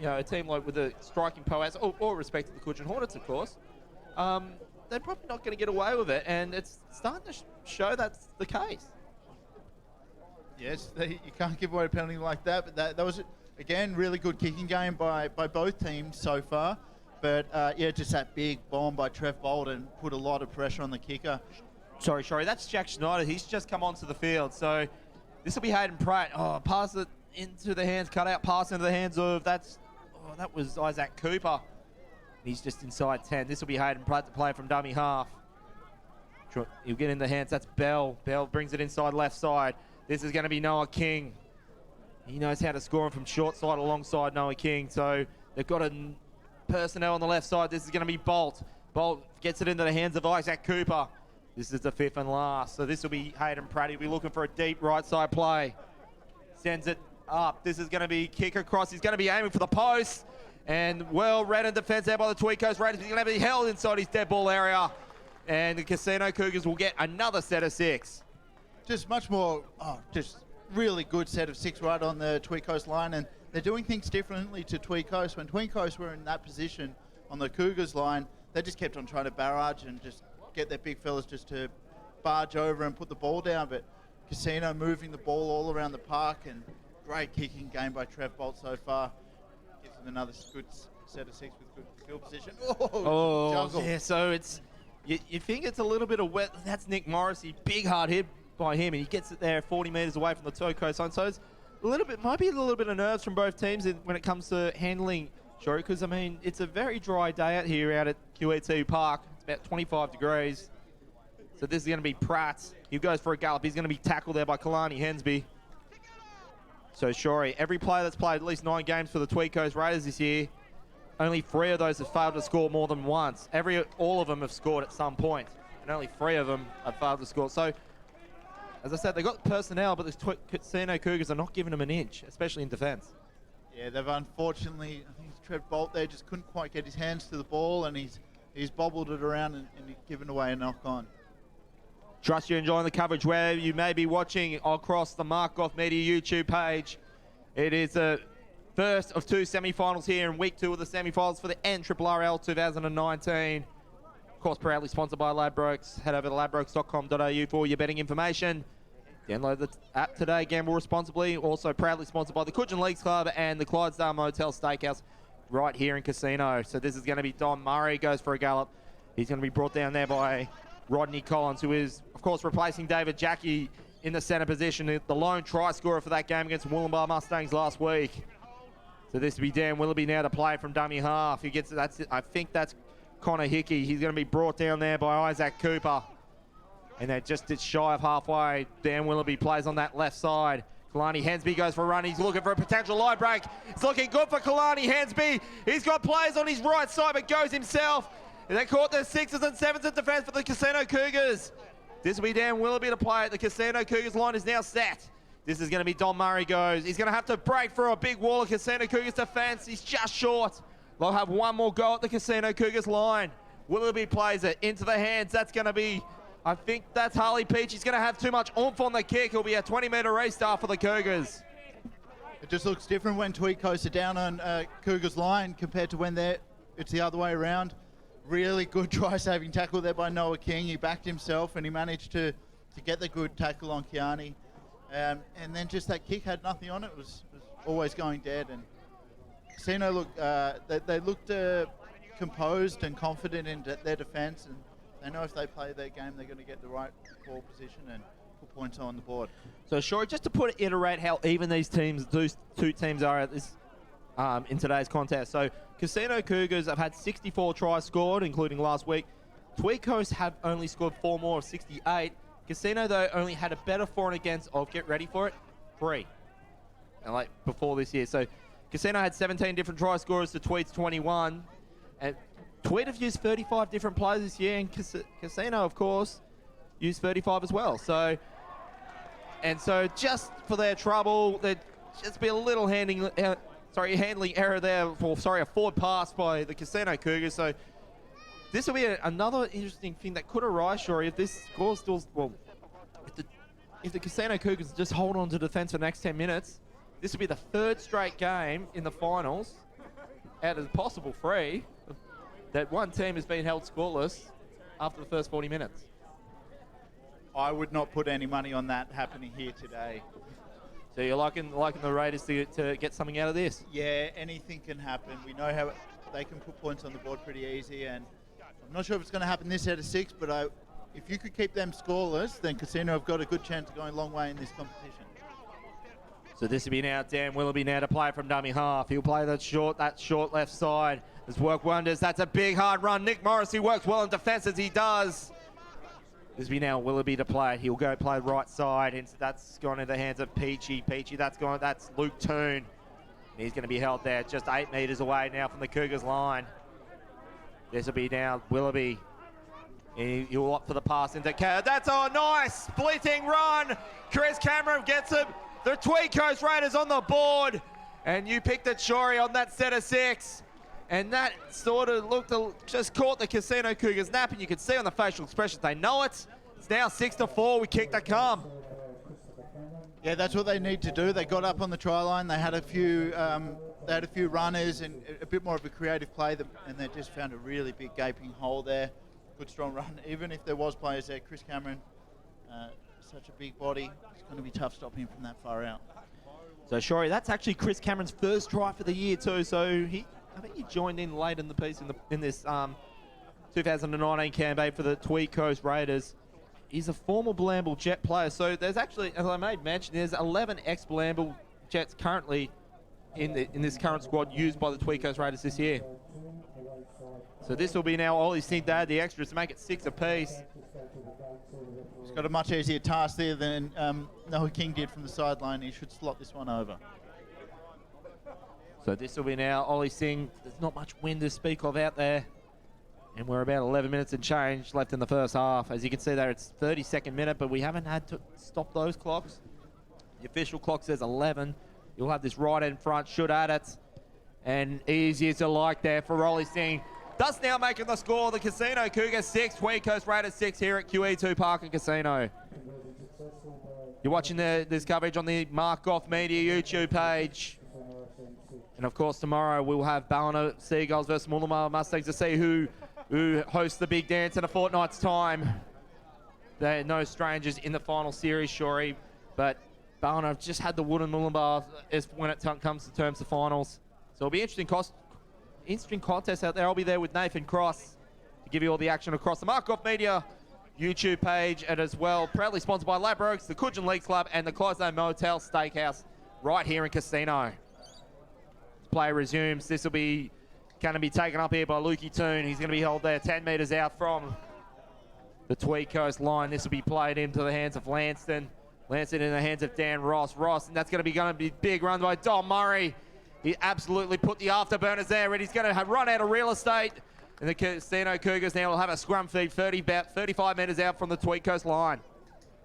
Speaker 1: a team like with a striking prowess, or respect to the Cougars Hornets, of course, they're probably not going to get away with it, and it's starting to show that's the case.
Speaker 2: Yes, you can't give away a penalty like that, but that was, again, really good kicking game by both teams so far. But, just that big bomb by Trev Bolden put a lot of pressure on the kicker.
Speaker 1: Sorry, that's Jack Schneider. He's just come onto the field, so this will be Hayden Pratt. Pass it into the hands, cut out pass into the hands of, that was Isaac Cooper. He's just inside 10. This will be Hayden Pratt, the player from dummy half. He'll get in the hands. That's Bell. Bell brings it inside left side. This is going to be Noah King. He knows how to score him from short side alongside Noah King. So they've got a personnel on the left side. This is going to be Bolt. Bolt gets it into the hands of Isaac Cooper. This is the 5th and last. So this will be Hayden Pratt. He'll be looking for a deep right side play. Sends it up. This is going to be kick across. He's going to be aiming for the post. And well read in defence there by the Tweed Coast Raiders. He's going to be held inside his dead ball area. And the Casino Cougars will get another set of 6.
Speaker 2: Just much more, just really good set of 6 right on the Tweed Coast line. And they're doing things differently to Tweed Coast. When Tweed Coast were in that position on the Cougars line, they just kept on trying to barrage and just get their big fellas just to barge over and put the ball down. But Casino moving the ball all around the park, and great kicking game by Trev Bolt so far. Gives them another good set of 6 with good field position. Juggle.
Speaker 1: Yeah, so it's, you think it's a little bit of wet. That's Nick Morrissey, big hard hit by him, and he gets it there 40 metres away from the Tweed Coast line. So it's might be a little bit of nerves from both teams when it comes to handling Shori, because I mean it's a very dry day out here out at QET Park. It's about 25 degrees. So this is going to be Pratt. He goes for a gallop. He's going to be tackled there by Kalani Hensby. So Shori, every player that's played at least 9 games for the Tweed Coast Raiders this year, only 3 of those have failed to score more than once. All of them have scored at some point, and only 3 of them have failed to score. So as I said, they got personnel, but the Casino Cougars are not giving them an inch, especially in defence.
Speaker 2: Yeah, they've unfortunately, I think Trev Bolt there just couldn't quite get his hands to the ball, and he's bobbled it around and given away a knock on.
Speaker 1: Trust you're enjoying the coverage where you may be watching across the Mark Goff Media YouTube page. It is the first of two semi-finals here in week 2 of the semi-finals for the NRRRL 2019. Of course, proudly sponsored by Ladbrokes. Head over to ladbrokes.com.au for your betting information. Download the app today, gamble responsibly. Also proudly sponsored by the Coogin Leagues Club and the Clydesdale Motel Steakhouse right here in Casino. So this is going to be Don Murray goes for a gallop. He's going to be brought down there by Rodney Collins, who is, of course, replacing David Jackie in the centre position, the lone try scorer for that game against Wollongbar Mustangs last week. So this will be Dan Willoughby now to play from dummy half. He gets I think that's Connor Hickey. He's going to be brought down there by Isaac Cooper. And they're just shy of halfway. Dan Willoughby plays on that left side. Kalani Hansby goes for a run. He's looking for a potential line break. It's looking good for Kalani Hansby. He's got players on his right side, but goes himself. And they caught the 6s and 7s in defence for the Casino Cougars. This will be Dan Willoughby to play it. The Casino Cougars line is now set. This is going to be Don Murray goes. He's going to have to break through a big wall of Casino Cougars defence. He's just short. They'll have one more go at the Casino Cougars line. Willoughby plays it into the hands. That's going to be, I think that's Harley Peach. He's going to have too much oomph on the kick. It'll be a 20-metre restart for the Cougars.
Speaker 2: It just looks different when Tweed Coast are down on Cougars line compared to when it's the other way around. Really good try-saving tackle there by Noah King. He backed himself and he managed to get the good tackle on Kiani. And then just that kick had nothing on it. It was always going dead. And Casino looked composed and confident in their defence, and they know if they play their game, they're going to get the right ball position and put points on the board.
Speaker 1: So, sure, just to iterate how even these two teams are at this in today's contest. So, Casino Cougars have had 64 tries scored, including last week. Tweed Coast have only scored 4 more of 68. Casino, though, only had a better for and against of, get ready for it, 3. And like before this year. So, Casino had 17 different try scorers to Tweed's 21. And Tweed have used 35 different players this year, and Casino, of course, used 35 as well. So just for their trouble, there'd just be a little handling error there, a forward pass by the Casino Cougars. So this will be another interesting thing that could arise, Shorey, if this score still, if the Casino Cougars just hold on to defence for the next 10 minutes, this will be the 3rd straight game in the finals out of the possible 3 that one team has been held scoreless after the first 40 minutes.
Speaker 2: I would not put any money on that happening here today.
Speaker 1: So you're liking the Raiders to get something out of this?
Speaker 2: Yeah, anything can happen. We know how they can put points on the board pretty easy, and I'm not sure if it's going to happen this out of 6, but if you could keep them scoreless, then Casino have got a good chance of going a long way in this competition.
Speaker 1: So this will be now Dan Willoughby now to play from dummy half. He'll play that short left side. Has worked wonders. That's a big hard run. Nick Morrissey works well in defence as he does. This will be now Willoughby to play. He'll go play right side. And that's gone into the hands of Peachy. That's Luke Toon. And he's going to be held there just 8 metres away now from the Cougars line. This will be now Willoughby. He'll opt for the pass into That's a nice splitting run. Chris Cameron gets it. The Tweed Coast Raiders on the board. And you picked it, Shorey, on that set of 6. And that sort of just caught the Casino Cougars nap, and you can see on the facial expressions they know it. It's now 6-4. We kick the come.
Speaker 2: Yeah, that's what they need to do. They got up on the try line. They had a few runners and a bit more of a creative play, and they just found a really big gaping hole there. Good strong run. Even if there was players there, Chris Cameron, such a big body, it's going to be tough stopping him from that far out.
Speaker 1: So, Shorey, that's actually Chris Cameron's first try for the year too. So I think he joined in late in the piece in this 2019 campaign for the Tweed Coast Raiders. He's a former Blamble Jet player. So there's actually, as I made mention, there's 11 ex-Blamble Jets currently in this current squad used by the Tweed Coast Raiders this year. So this will be now Ollie Sink to add the extras to make it 6 apiece.
Speaker 2: He's got a much easier task there than Noah King did from the sideline. He should slot this one over.
Speaker 1: So this will be now Ollie Singh. There's not much wind to speak of out there. And we're about 11 minutes and change left in the first half. As you can see there, it's 32nd minute, but we haven't had to stop those clocks. The official clock says 11. You'll have this right in front, shoot at it. And easy as you like there for Rolly Singh. Thus now making the score, the Casino Cougars 6, Tweed Coast Raiders 6 here at QE2 Park and Casino. You're watching this coverage on the Mark Goff Media YouTube page. And of course tomorrow we'll have Ballina Seagulls versus Mullamar Mustangs to see who hosts the big dance in a fortnight's time. They're no strangers in the final series, Shorey, but Ballina have just had the Wood and Mullamar when it comes to terms of finals. So it'll be interesting contest out there. I'll be there with Nathan Cross to give you all the action across the Mark Goff Media YouTube page, and as well proudly sponsored by Ladbrokes, the Coogin Leagues Club, and the Clydesdale Motel Steakhouse right here in Casino. Play resumes. This will be going to be taken up here by Lukey Toon. He's going to be held there 10 metres out from the Tweed Coast line. This will be played into the hands of Lanston. Lanston in the hands of Dan Ross. And that's going to be big run by Dom Murray. He absolutely put the afterburners there, and he's going to run out of real estate. And the Casino Cougars now will have a scrum feed about 35 metres out from the Tweed Coast line.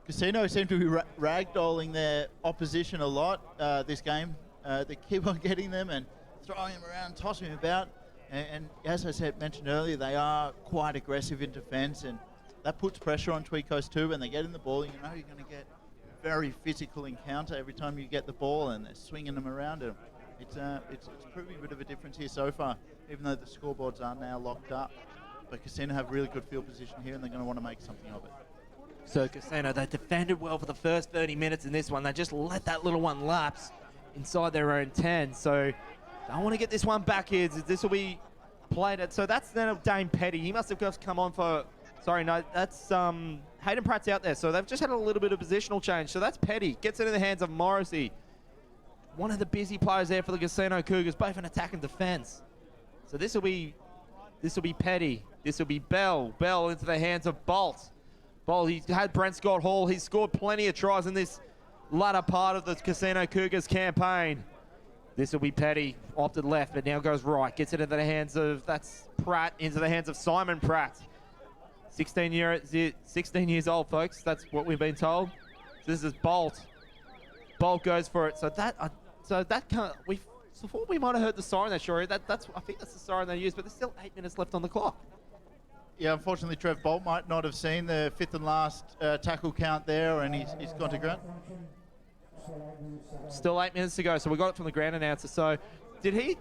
Speaker 2: Casino seem to be ragdolling their opposition a lot this game. They keep on getting them and throwing them around, tossing them about. And as I mentioned earlier, they are quite aggressive in defence, and that puts pressure on Tweed Coast too. When they get in the ball, you know you're going to get a very physical encounter every time you get the ball, and they're swinging them around. It's proving a bit of a difference here so far, even though the scoreboards are now locked up. But Casino have really good field position here, and they're going to want to make something of it.
Speaker 1: So Casino, they defended well for the first 30 minutes in this one. They just let that little one lapse inside their own 10. So I want to get this one back here. This will be played at. So that's then Dane Petty. He must have just come on for. Sorry, no, that's Hayden Pratt's out there. So they've just had a little bit of positional change. So that's Petty. Gets it in the hands of Morrissey. One of the busy players there for the Casino Cougars, both in attack and defence. So this will be Petty. This will be Bell. Bell into the hands of Bolt. Bolt, he's had Brent Scott Hall. He's scored plenty of tries in this latter part of the Casino Cougars campaign. This will be Petty, opted left, but now goes right. Gets it into the hands of, that's Pratt, into the hands of Simon Pratt. 16 years old, folks. That's what we've been told. So this is Bolt. Bolt goes for it. We thought we might have heard the siren there, Shorey. I think that's the siren they used, but there's still 8 minutes left on the clock.
Speaker 2: Yeah, unfortunately, Trev Bolt might not have seen the fifth and last tackle count there, and he's gone to ground.
Speaker 1: Still 8 minutes to go, so we got it from the ground announcer. So, did he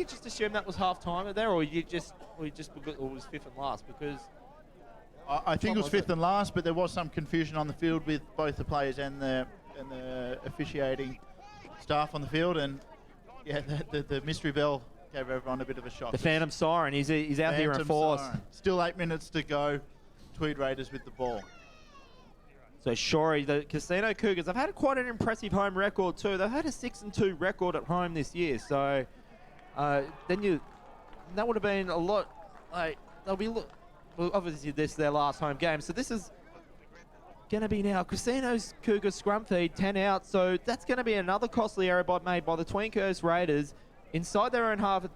Speaker 1: just assume that was half time there, or it was fifth and last? Because
Speaker 2: I think it was fifth and last, but there was some confusion on the field with both the players and the officiating staff on the field, and yeah, the mystery bell gave everyone a bit of a shock.
Speaker 1: The Phantom Siren, he's out here in force.
Speaker 2: Still 8 minutes to go. Tweed Raiders with the ball.
Speaker 1: So Shorey, the Casino Cougars, they've had quite an impressive home record too. They've had a 6-2 record at home this year. So that would have been a lot. Obviously this is their last home game. So this is going to be now Casino's Cougars scrum feed 10 out. So that's going to be another costly error made by the Tweed Coast Raiders inside their own half of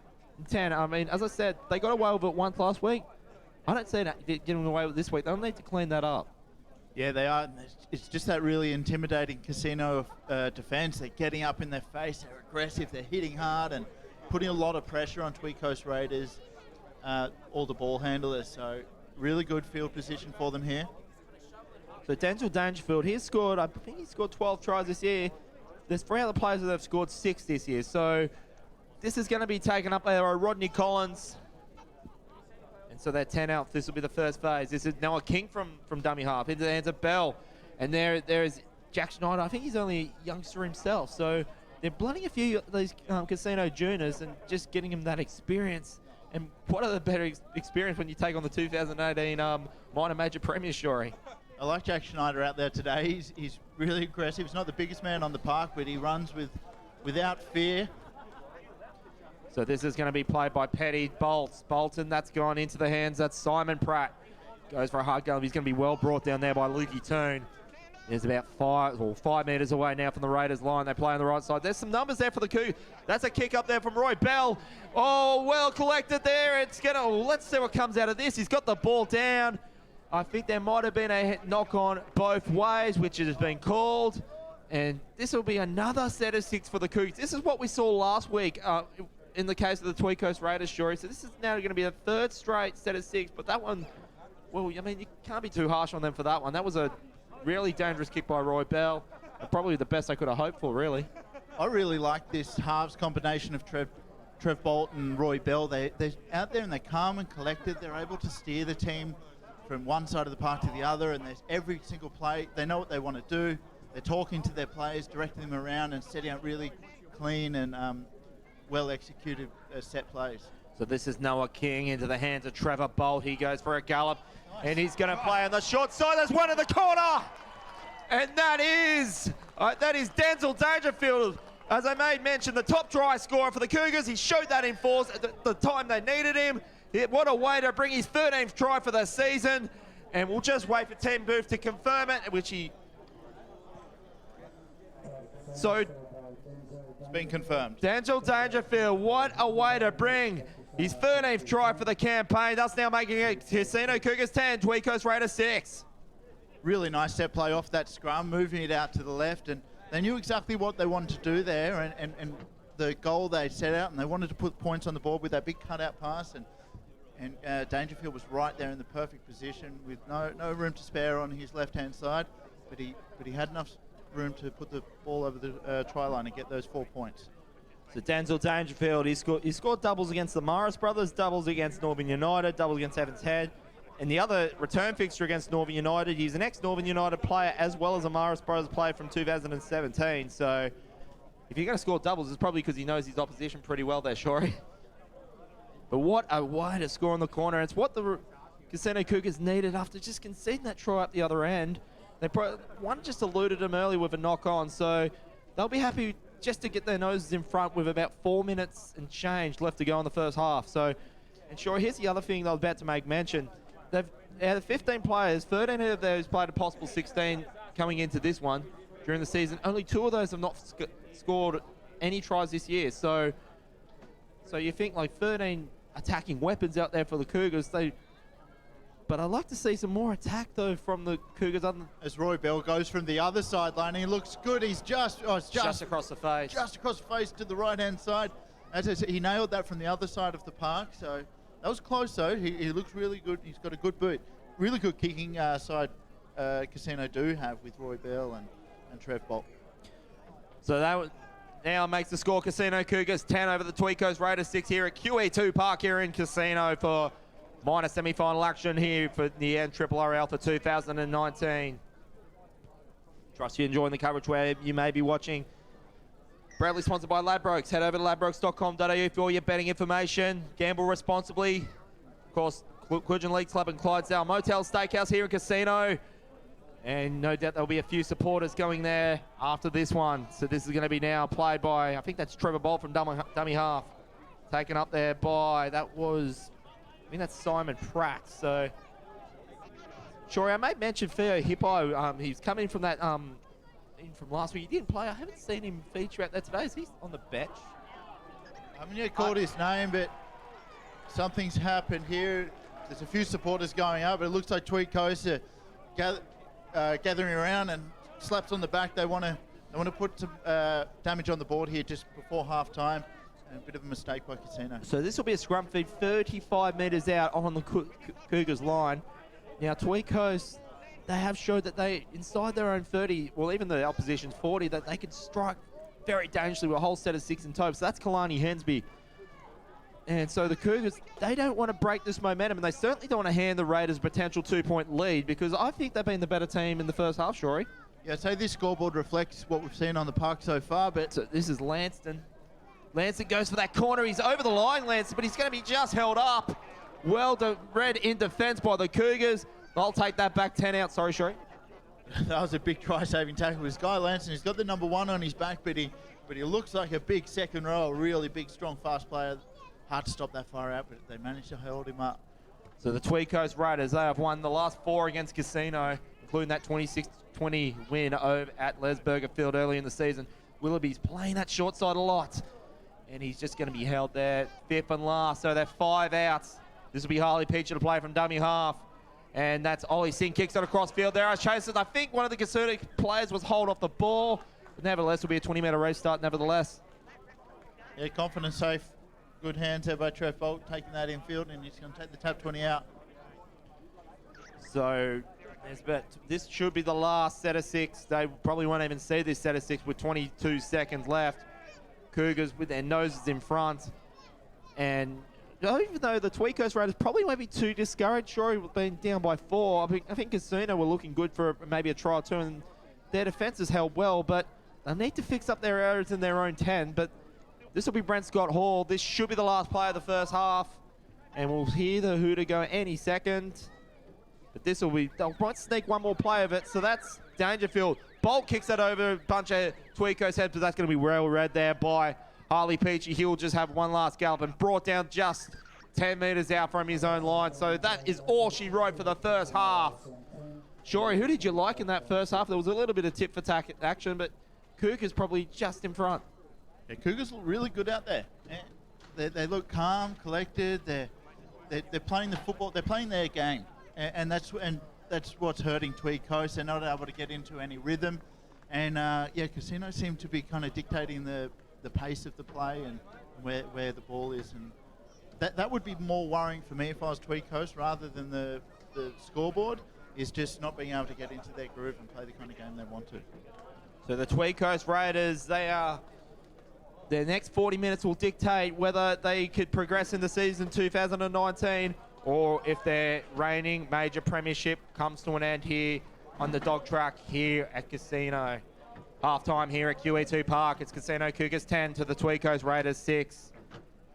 Speaker 1: 10. I mean, as I said, they got away with it once last week. I don't see that getting away with it this week. They'll need to clean that up.
Speaker 2: Yeah, they are. It's just that really intimidating Casino defence. They're getting up in their face. They're aggressive. They're hitting hard and putting a lot of pressure on Tweed Coast Raiders, all the ball handlers. So really good field position for them here.
Speaker 1: So Denzel Dangerfield, I think he scored 12 tries this year. There's 3 other players that have scored 6 this year. So this is going to be taken up by Rodney Collins. And so they're 10 out. This will be the first phase. This is now a King from dummy half into the hands of Bell. And there is Jack Schneider. I think he's only a youngster himself. So they're blending a few of these Casino juniors and just getting him that experience. And what a better experience when you take on the 2018 minor major premier, Shorey.
Speaker 2: I like Jack Schneider out there today. He's really aggressive. He's not the biggest man on the park, but he runs without fear.
Speaker 1: So this is going to be played by Petty. Bolton, that's gone into the hands. That's Simon Pratt. Goes for a hard goal. He's going to be well brought down there by Lukey Toon. is about 5 metres away now from the Raiders line. They play on the right side. There's some numbers there for the Cougars. That's a kick up there from Roy Bell. Oh, well collected there. It's going to, let's see what comes out of this. He's got the ball down. I think there might have been a knock on both ways, which has been called. And this will be another set of 6 for the Cougars. This is what we saw last week in the case of the Tweed Coast Raiders, Shorey. So this is now going to be a 3rd straight set of 6. But that one, well, I mean, you can't be too harsh on them for that one. That was a really dangerous kick by Roy Bell. Probably the best I could have hoped for, really.
Speaker 2: I really like this halves combination of Trev Bolt and Roy Bell. They're out there and they're calm and collected. They're able to steer the team from one side of the park to the other, and there's every single play. They know what they want to do. They're talking to their players, directing them around and setting up really clean and well-executed set plays.
Speaker 1: So this is Noah King into the hands of Trevor Bolt. He goes for a gallop, and he's going to play on the short side. There's one in the corner, and that is Denzel Dangerfield. As I made mention, the top try scorer for the Cougars. He showed that in force at the time they needed him. What a way to bring his 13th try for the season. And we'll just wait for Tim Booth to confirm it, which he... So...
Speaker 2: It's been confirmed.
Speaker 1: Denzel Dangerfield, what a way to bring his 13th try for the campaign. That's now making it Casino Cougars 10, Tweed Coast Raiders 6.
Speaker 2: Really nice set play off that scrum, moving it out to the left, and they knew exactly what they wanted to do there, and the goal they set out, and they wanted to put points on the board with that big cutout pass, and Dangerfield was right there in the perfect position with no room to spare on his left-hand side, but he had enough room to put the ball over the try line and get those 4 points.
Speaker 1: So Denzel Dangerfield, he scored doubles against the Morris brothers, doubles against Northern United, doubles against Evans Head. And the other return fixture against Northern United, he's an ex-Northern United player as well as a Morris brothers player from 2017. So if you're going to score doubles, it's probably because he knows his opposition pretty well there, Shorey. But what a way to score in the corner. It's what the Casino Cougars needed after just conceding that try up the other end. One just eluded them early with a knock-on, so they'll be happy just to get their noses in front with about 4 minutes and change left to go in the first half. So, and sure, here's the other thing I was about to make mention. Out of 15 players, 13 of those played a possible 16 coming into this one during the season. Only 2 of those have not scored any tries this year. So you think like 13 attacking weapons out there for the Cougars. But I'd like to see some more attack, though, from the Cougars.
Speaker 2: As Roy Bell goes from the other sideline, he looks good. He's just
Speaker 1: across the face.
Speaker 2: Just across the face to the right-hand side. As I said, he nailed that from the other side of the park. So that was close, though. He looks really good. He's got a good boot. Really good kicking side Casino do have with Roy Bell and Trev Bolt.
Speaker 1: So that now makes the score Casino Cougars 10 over the Tweed Coast Raiders 6 here at QE2 Park here in Casino for minor semi-final action here for the NRRRL for 2019. Trust you're enjoying the coverage where you may be watching. Proudly sponsored by Ladbrokes. Head over to ladbrokes.com.au for all your betting information. Gamble responsibly. Of course, Coogin Leagues Club and Clydesdale Motel Steakhouse here in Casino. And no doubt there'll be a few supporters going there after this one. So this is going to be now played by, I think that's Trevor Bolt from dummy half. Taken up there by, I think that's Simon Pratt. So, sure, I may mention Theo Hippo. He's coming from that, in from last week. He didn't play. I haven't seen him feature out there today. Is he on the bench?
Speaker 2: I haven't yet called his name, but something's happened here. There's a few supporters going up, but it looks like Tweed Coast are gathering around and slaps on the back. They want to put some damage on the board here just before half time. A bit of a mistake by Casino.
Speaker 1: So this will be a scrum feed 35 metres out on the Cougars line. Now, Tweed Coast, they have showed that they, inside their own 30, well, even the opposition's 40, that they could strike very dangerously with a whole set of 6 in tow. So that's Kalani Hensby. And so the Cougars, they don't want to break this momentum, and they certainly don't want to hand the Raiders a potential 2-point lead, because I think they've been the better team in the first half, Shorey.
Speaker 2: Yeah, I'd say this scoreboard reflects what we've seen on the park so far, but...
Speaker 1: So this is Lanston. Lanston goes for that corner. He's over the line, Lanston, but he's going to be just held up. Well read in defence by the Cougars. They'll take that back 10 out. Sorry, Shorey.
Speaker 2: That was a big try-saving tackle. This guy Lanston, he's got the number 1 on his back, but he looks like a big second row, a really big, strong, fast player. Hard to stop that far out, but they managed to hold him up.
Speaker 1: So the Tweed Coast Raiders, they have won the last 4 against Casino, including that 26-20 win over at Lesberger Field early in the season. Willoughby's playing that short side a lot, and he's just going to be held there, fifth and last. So they're 5 outs. This will be Harley Peacher to play from dummy half. And that's Ollie Singh, kicks it across field. There are chases. I think one of the Casino players was hold off the ball. But nevertheless, it'll be a 20-metre race start nevertheless.
Speaker 2: Yeah, confident, safe. Good hands there by Trev Bolt, taking that infield, and he's going to take the tap 20 out.
Speaker 1: So this should be the last set of 6. They probably won't even see this set of 6 with 22 seconds left. Cougars with their noses in front. And even though the Tweed Coast Raiders probably won't be too discouraged, sure, being down by 4. I think Casino were looking good for maybe a try or 2, and their defence has held well, but they need to fix up their errors in their own 10. But this will be Brent Scott Hall. This should be the last play of the first half, and we'll hear the hooter go any second. But this will be, they'll might sneak one more play of it, so that's Dangerfield. Bolt kicks it over a bunch of Tweed Coast heads, but that's going to be well read there by Harley Peachy. He'll just have one last gallop and brought down just 10 metres out from his own line. So that is all she wrote for the first half. Shorey, who did you like in that first half? There was a little bit of tit for tat action, but Cougars probably just in front.
Speaker 2: Yeah, Cougars look really good out there. Yeah, they look calm, collected. They're playing the football. They're playing their game, and that's what's hurting Tweed Coast. They're not able to get into any rhythm, and yeah, Casino seem to be kind of dictating the pace of the play and where the ball is, and that would be more worrying for me if I was Tweed Coast rather than the scoreboard, is just not being able to get into their groove and play the kind of game they want to.
Speaker 1: So the Tweed Coast Raiders, their next 40 minutes will dictate whether they could progress in the season 2019 or if their reigning major premiership comes to an end here on the dog track here at Casino. Half-time here at QE2 Park. It's Casino Cougars 10 to the Tweed Coast Raiders 6.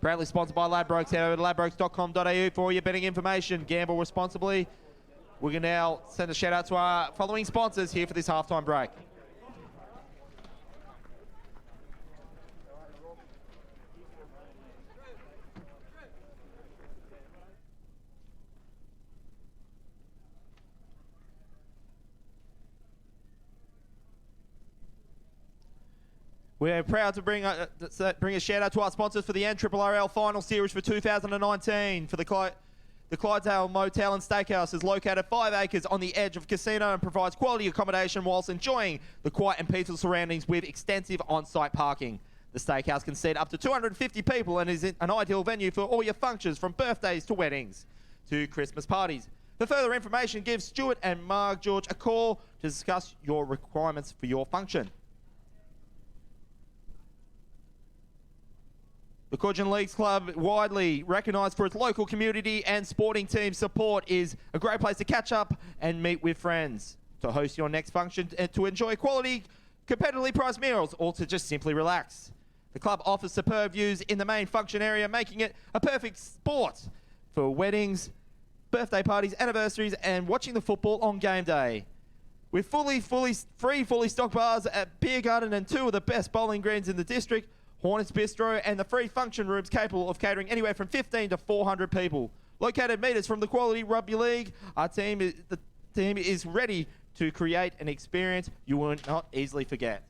Speaker 1: Proudly sponsored by Ladbrokes. Head over to ladbrokes.com.au for all your betting information. Gamble responsibly. We can now send a shout-out to our following sponsors here for this half-time break. We're proud to bring a shout out to our sponsors for the NRRRL Final Series for 2019. For the Clydesdale Motel and Steakhouse is located 5 acres on the edge of Casino and provides quality accommodation whilst enjoying the quiet and peaceful surroundings with extensive on-site parking. The steakhouse can seat up to 250 people and is an ideal venue for all your functions, from birthdays to weddings to Christmas parties. For further information, give Stuart and Mark George a call to discuss your requirements for your function. The Coogin Leagues Club, widely recognised for its local community and sporting team support, is a great place to catch up and meet with friends, to host your next function, and to enjoy quality, competitively priced meals, or to just simply relax. The club offers superb views in the main function area, making it a perfect spot for weddings, birthday parties, anniversaries, and watching the football on game day. With fully stocked bars at Beer Garden and 2 of the best bowling greens in the district, Hornets Bistro, and the free function rooms capable of catering anywhere from 15 to 400 people. Located metres from the Quality Rugby League, the team is ready to create an experience you will not easily forget.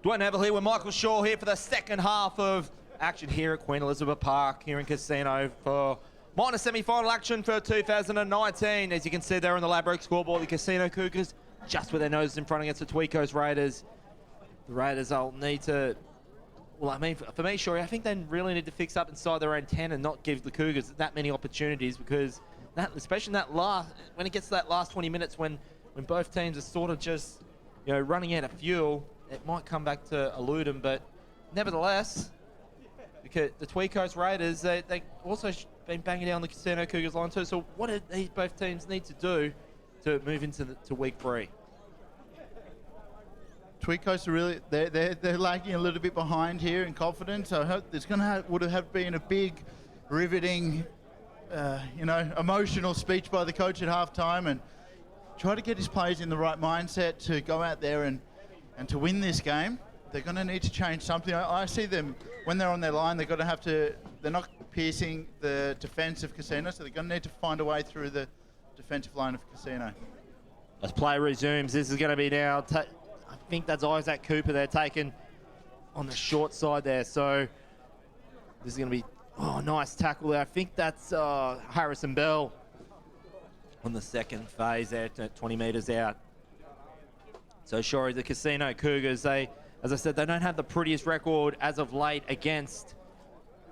Speaker 1: Dwayne Neville here with Michael Shaw here for the second half of action here at Queen Elizabeth Park here in Casino for minor semi-final action for 2019. As you can see there on the Ladbrokes scoreboard, the Casino Cougars just with their noses in front against the Tweed Coast Raiders. The Raiders will need to, well, I mean, for me, Shorey, I think they really need to fix up inside their own 10 and not give the Cougars that many opportunities, because that, especially in that last, when it gets to that last 20 minutes when both teams are sort of just, you know, running out of fuel, it might come back to elude them. But nevertheless, because the Tweed Coast Raiders, they also been banging down the Casino Cougars line too. So what do these both teams need to do to move into to week 3?
Speaker 2: Tweed Coast are really, they're lagging a little bit behind here in confidence. I hope there's would have been a big, riveting, emotional speech by the coach at halftime, and try to get his players in the right mindset to go out there and to win this game. They're going to need to change something. I see them, when they're on their line, they're not piercing the defense of Casino, so they're going to need to find a way through the defensive line of Casino.
Speaker 1: As play resumes, this is going to be now, I think that's Isaac Cooper they're taking on the short side there. So this is going to be, nice tackle there. I think that's Harrison Bell on the second phase there, 20 metres out. So sure, the Casino Cougars, as I said, they don't have the prettiest record as of late against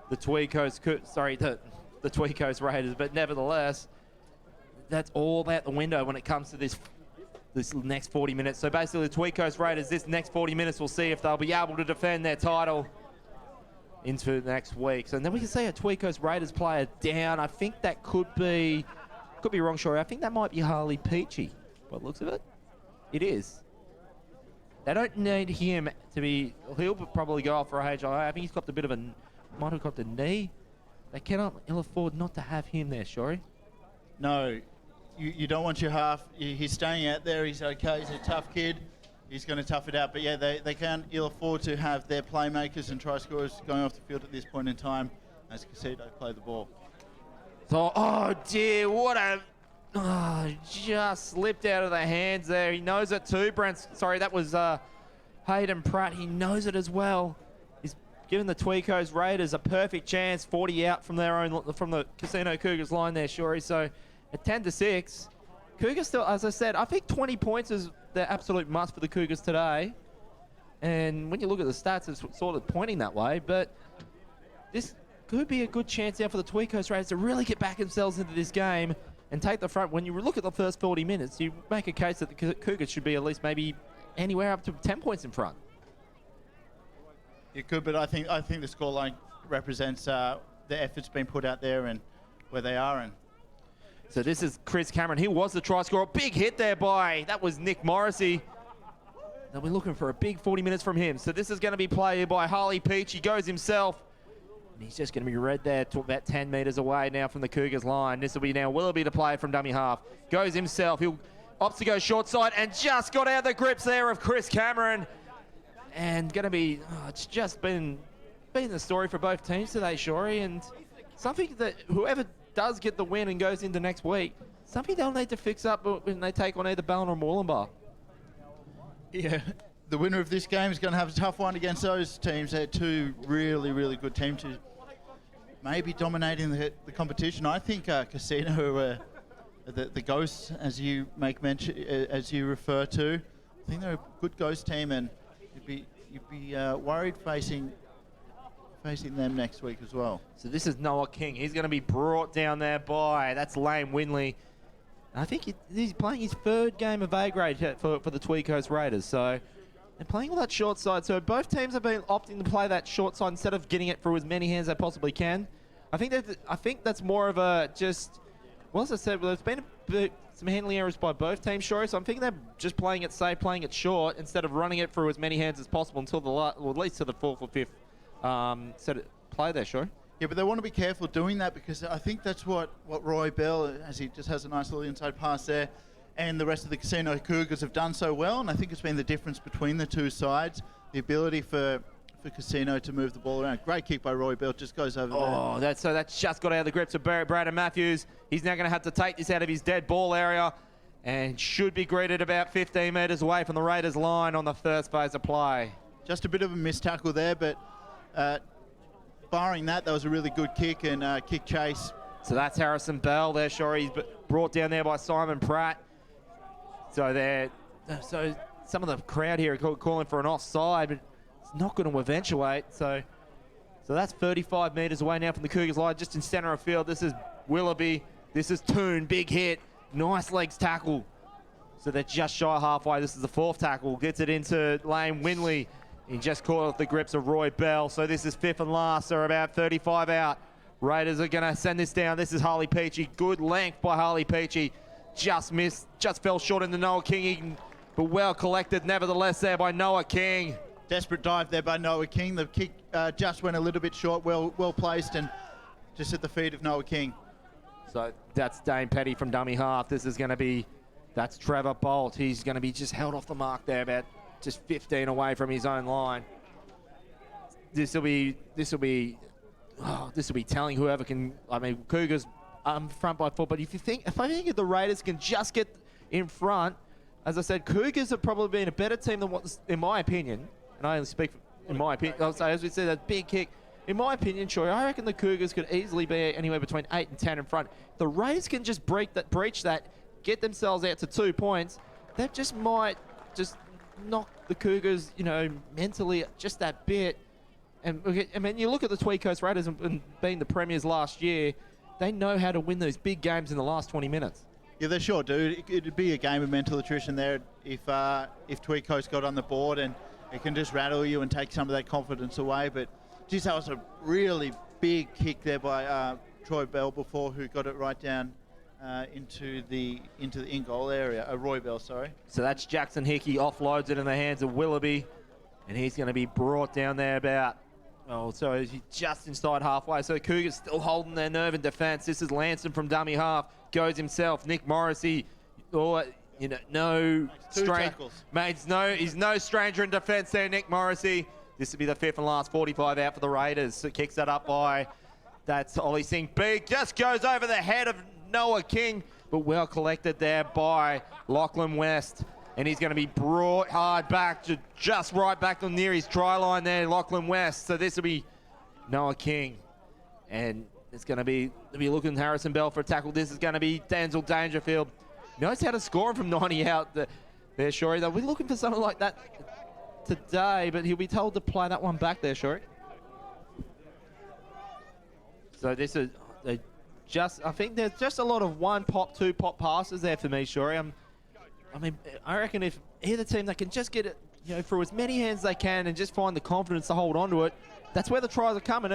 Speaker 1: the Tweed Coast, the Tweed Coast Raiders, but nevertheless, that's all out the window when it comes to this next 40 minutes. So basically, the Tweed Coast Raiders, this next 40 minutes, we'll see if they'll be able to defend their title into next week. So then we can see a Tweed Coast Raiders player down. I think that could be wrong, sure. I think that might be Harley Peachy. What looks of it, it is. They don't need him to be. He'll probably go off for a HIA. I think he's got a bit of might have got the knee. They cannot ill afford not to have him there, Shorey.
Speaker 2: No, you don't want your half. He's staying out there. He's okay. He's a tough kid. He's going to tough it out. But yeah, they can't ill afford to have their playmakers and try scorers going off the field at this point in time as Casino play the ball.
Speaker 1: So, oh dear, what a... just slipped out of the hands there. He knows it too, Brent. Sorry, that was Hayden Pratt. He knows it as well. He's given the Tweed Coast Raiders a perfect chance. 40 out from the Casino Cougars line there, Shorey. So at 10-6, Cougars still, as I said, I think 20 points is the absolute must for the Cougars today. And when you look at the stats, it's sort of pointing that way. But this could be a good chance now for the Tweed Coast Raiders to really get back themselves into this game and take the front. When you look at the first 40 minutes, you make a case that the Cougars should be at least maybe anywhere up to 10 points in front.
Speaker 2: You could, but I think the scoreline represents the efforts being put out there and where they are. And
Speaker 1: so this is Chris Cameron. He was the try scorer. Big hit there that was Nick Morrissey. They'll be looking for a big 40 minutes from him. So this is going to be played by Harley Peach. He goes himself. He's just going to be read there to about 10 metres away now from the Cougars line. This will be now Willoughby to play from dummy half. Goes himself. He'll opts to go short side and just got out of the grips there of Chris Cameron. And going to be, it's just been the story for both teams today, Shorey. And something that whoever does get the win and goes into next week, something they'll need to fix up when they take on either Ballina or Moolumbar.
Speaker 2: Yeah. The winner of this game is going to have a tough one against those teams. They're two really, really good teams who maybe dominating the competition. I think Casino, the Ghosts, as you make mention, as you refer to, I think they're a good Ghost team, and you'd be worried facing them next week as well.
Speaker 1: So this is Noah King. He's going to be brought down there that's Lane Winley. I think he's playing his third game of A grade for the Tweed Coast Raiders. So they're playing all that short side. So both teams have been opting to play that short side instead of getting it through as many hands as they possibly can. I think that's more of a just, well, as I said, there's been some handling errors by both teams, sure. So I'm thinking they're just playing it safe, playing it short, instead of running it through as many hands as possible until at least to the fourth or fifth set of play there, sure.
Speaker 2: Yeah, but they want to be careful doing that, because I think that's what Roy Bell, as he just has a nice little inside pass there, and the rest of the Casino Cougars have done so well, and I think it's been the difference between the two sides, the ability for Casino to move the ball around. Great kick by Roy Bell, just goes over there.
Speaker 1: Oh, that's just got out of the grips of Braden Matthews. He's now going to have to take this out of his dead ball area and should be greeted about 15 metres away from the Raiders line on the first phase of play.
Speaker 2: Just a bit of a missed tackle there, but barring that was a really good kick and kick chase.
Speaker 1: So that's Harrison Bell there, sure. He's brought down there by Simon Pratt. So some of the crowd here are calling for an offside, but it's not going to eventuate. So that's 35 metres away now from the Cougars line, just in centre of field. This is Willoughby. This is Toon. Big hit. Nice legs tackle. So they're just shy halfway. This is the fourth tackle. Gets it into Lane Winley. He just caught off the grips of Roy Bell. So this is fifth and last. They're about 35 out. Raiders are going to send this down. This is Harley Peachy. Good length by Harley Peachy. Just missed. Just fell short into Noah King. But well collected nevertheless there by Noah King.
Speaker 2: Desperate dive there by Noah King. The kick just went a little bit short. Well placed and just at the feet of Noah King.
Speaker 1: So that's Dane Petty from dummy half. This is going to be, that's Trevor Bolt. He's going to be just held off the mark there, about just 15 away from his own line. This will be telling whoever can. I mean, Cougars front by 4. But if I think if the Raiders can just get in front, as I said, Cougars have probably been a better team than what, in my opinion, and I only speak in my opinion. I'll say, as we said, that big kick. In my opinion, Troy, I reckon the Cougars could easily be anywhere between 8 and 10 in front. The Raiders can just breach that, get themselves out to 2 points. That just might just knock the Cougars, mentally just that bit. And I mean, you look at the Tweed Coast Raiders and being the premiers last year, they know how to win those big games in the last 20 minutes.
Speaker 2: Yeah, they sure do. It'd be a game of mental attrition there if Tweed Coast got on the board, and it can just rattle you and take some of that confidence away. But geez, that was a really big kick there by Troy Bell before, who got it right down into the in-goal area. Roy Bell, sorry.
Speaker 1: So that's Jackson Hickey, offloads it in the hands of Willoughby, and he's going to be brought down there about, so he's just inside halfway. So Cougars still holding their nerve in defence. This is Lanson from dummy half, goes himself. Nick Morrissey, no stranger. He's no stranger in defence there, Nick Morrissey. This will be the 5th and last 45 out for the Raiders. So kicks that up by, that's Ollie Singh. Big, just goes over the head of Noah King, but well collected there by Lachlan West. And he's going to be brought hard back, just right back to near his try line there, Lachlan West. So this will be Noah King. And it's going to be looking Harrison Bell for a tackle. This is going to be Denzel Dangerfield. Knows how to score him from 90 out there, Shorey. They'll be looking for something like that today, but he'll be told to play that one back there, Shorey. So this is I think there's just a lot of 1 pop, 2 pop passes there for me, Shorey. I reckon if either team that can just get it, through as many hands as they can and just find the confidence to hold on to it, that's where the tries are coming.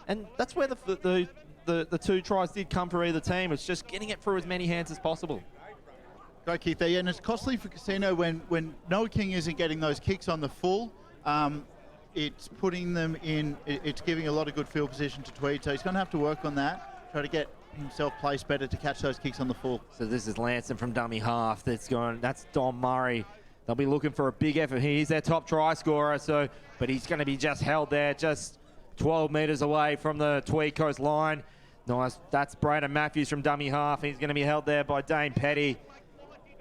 Speaker 1: And that's where the 2 tries did come for either team. It's just getting it through as many hands as possible.
Speaker 2: Great kick there, and it's costly for Casino when Noah King isn't getting those kicks on the full. It's putting them in, it's giving a lot of good field position to Tweed, so he's going to have to work on that, try to get himself placed better to catch those kicks on the full.
Speaker 1: So this is Lanson from dummy half. That's Dom Murray. They'll be looking for a big effort. He's their top try scorer, but he's going to be just held there, just 12 metres away from the Tweed Coast line. Nice. That's Braden Matthews from dummy half. He's going to be held there by Dane Petty.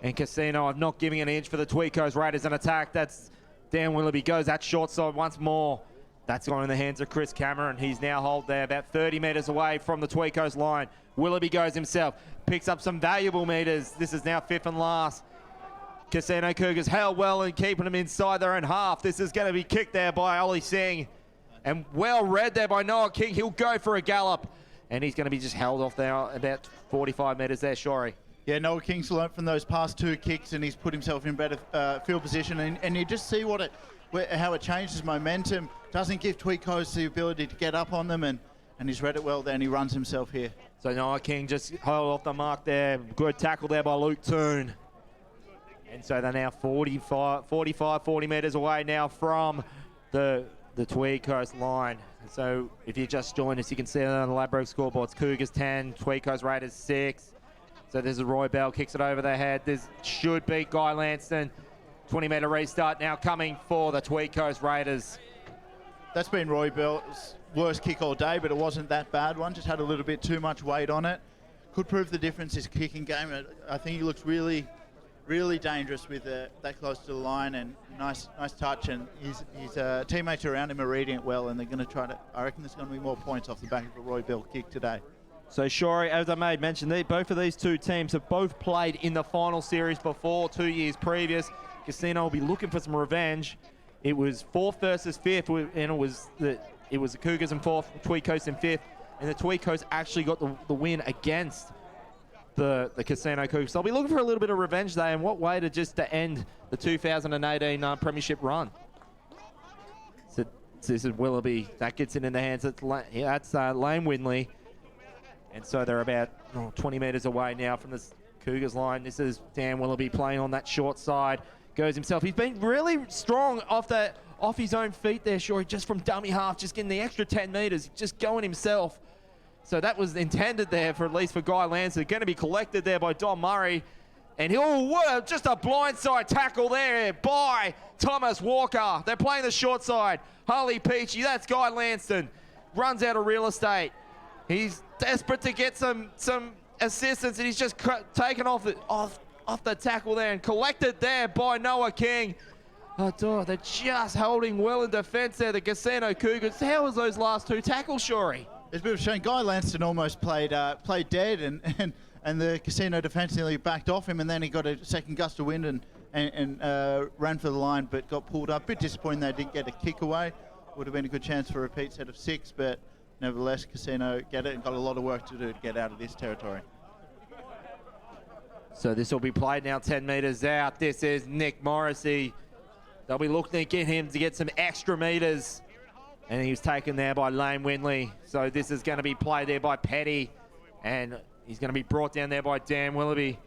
Speaker 1: And Casino, I'm not giving an inch for the Tweed Coast Raiders in attack. That's Dan Willoughby goes that short side once more. That's gone in the hands of Chris Cameron. He's now held there about 30 metres away from the Tweed Coast line. Willoughby goes himself, picks up some valuable metres. This is now 5th and last. Casino Cougars held well and keeping them inside their own half. This is going to be kicked there by Ollie Singh. And well read there by Noah King. He'll go for a gallop. And he's going to be just held off there about 45 metres there, Shorey.
Speaker 2: Yeah, Noah King's learnt from those past 2 kicks, and he's put himself in better field position. And you just see how it changes momentum. Doesn't give Tweed Coast the ability to get up on them, and he's read it well there, and he runs himself here.
Speaker 1: So Noah King just held off the mark there. Good tackle there by Luke Toon. And so they're now 40 metres away now from the Tweed Coast line. So if you just joined us, you can see it on the Ladbrokes scoreboards. Cougars 10, Tweed Coast Raiders 6. So this is Roy Bell, kicks it over the head. This should be Guy Lanston. 20-metre restart now coming for the Tweed Coast Raiders.
Speaker 2: That's been Roy Bell's worst kick all day, but it wasn't that bad one. Just had a little bit too much weight on it. Could prove the difference his kicking game. I think he looks really, really dangerous with that close to the line, and nice touch. And his teammates around him are reading it well, and they're going to try to. I reckon there's going to be more points off the back of a Roy Bell kick today.
Speaker 1: So, Shorey, as I made mention, both of these 2 teams have both played in the final series before 2 years previous. Casino will be looking for some revenge. It was 4th versus 5th, and it was the Cougars in 4th, Tweed Coast in 5th, and the Tweed Coast actually got the win against the Casino Cougars. So I'll be looking for a little bit of revenge there, and what way to end the 2018 Premiership run. So this is Willoughby. That gets it in the hands. That's Lane Winley. And so they're about 20 metres away now from the Cougars line. This is Dan Willoughby playing on that short side. Goes himself. He's been really strong off his own feet there, Shorey, just from dummy half, just getting the extra 10 metres, just going himself. So that was intended there at least for Guy Lancer. Going to be collected there by Dom Murray. And just a blindside tackle there by Thomas Walker. They're playing the short side. Harley Peachy, that's Guy Lanston. Runs out of real estate. He's desperate to get some assistance, and he's just taken off the tackle there and collected there by Noah King. Oh, they're just holding well in defence there, the Casino Cougars. How was those last two tackles, Shorey?
Speaker 2: It's a bit of a shame. Guy Lanston almost played dead, and the Casino defence nearly backed off him, and then he got a second gust of wind and ran for the line, but got pulled up. Bit disappointing they didn't get a kick away. Would have been a good chance for a repeat set of 6, but nevertheless, Casino get it and got a lot of work to do to get out of this territory.
Speaker 1: So this will be played now 10 metres out. This is Nick Morrissey. They'll be looking to get him to get some extra metres. And he was taken there by Lane Windley. So this is going to be played there by Petty. And he's going to be brought down there by Dan Willoughby.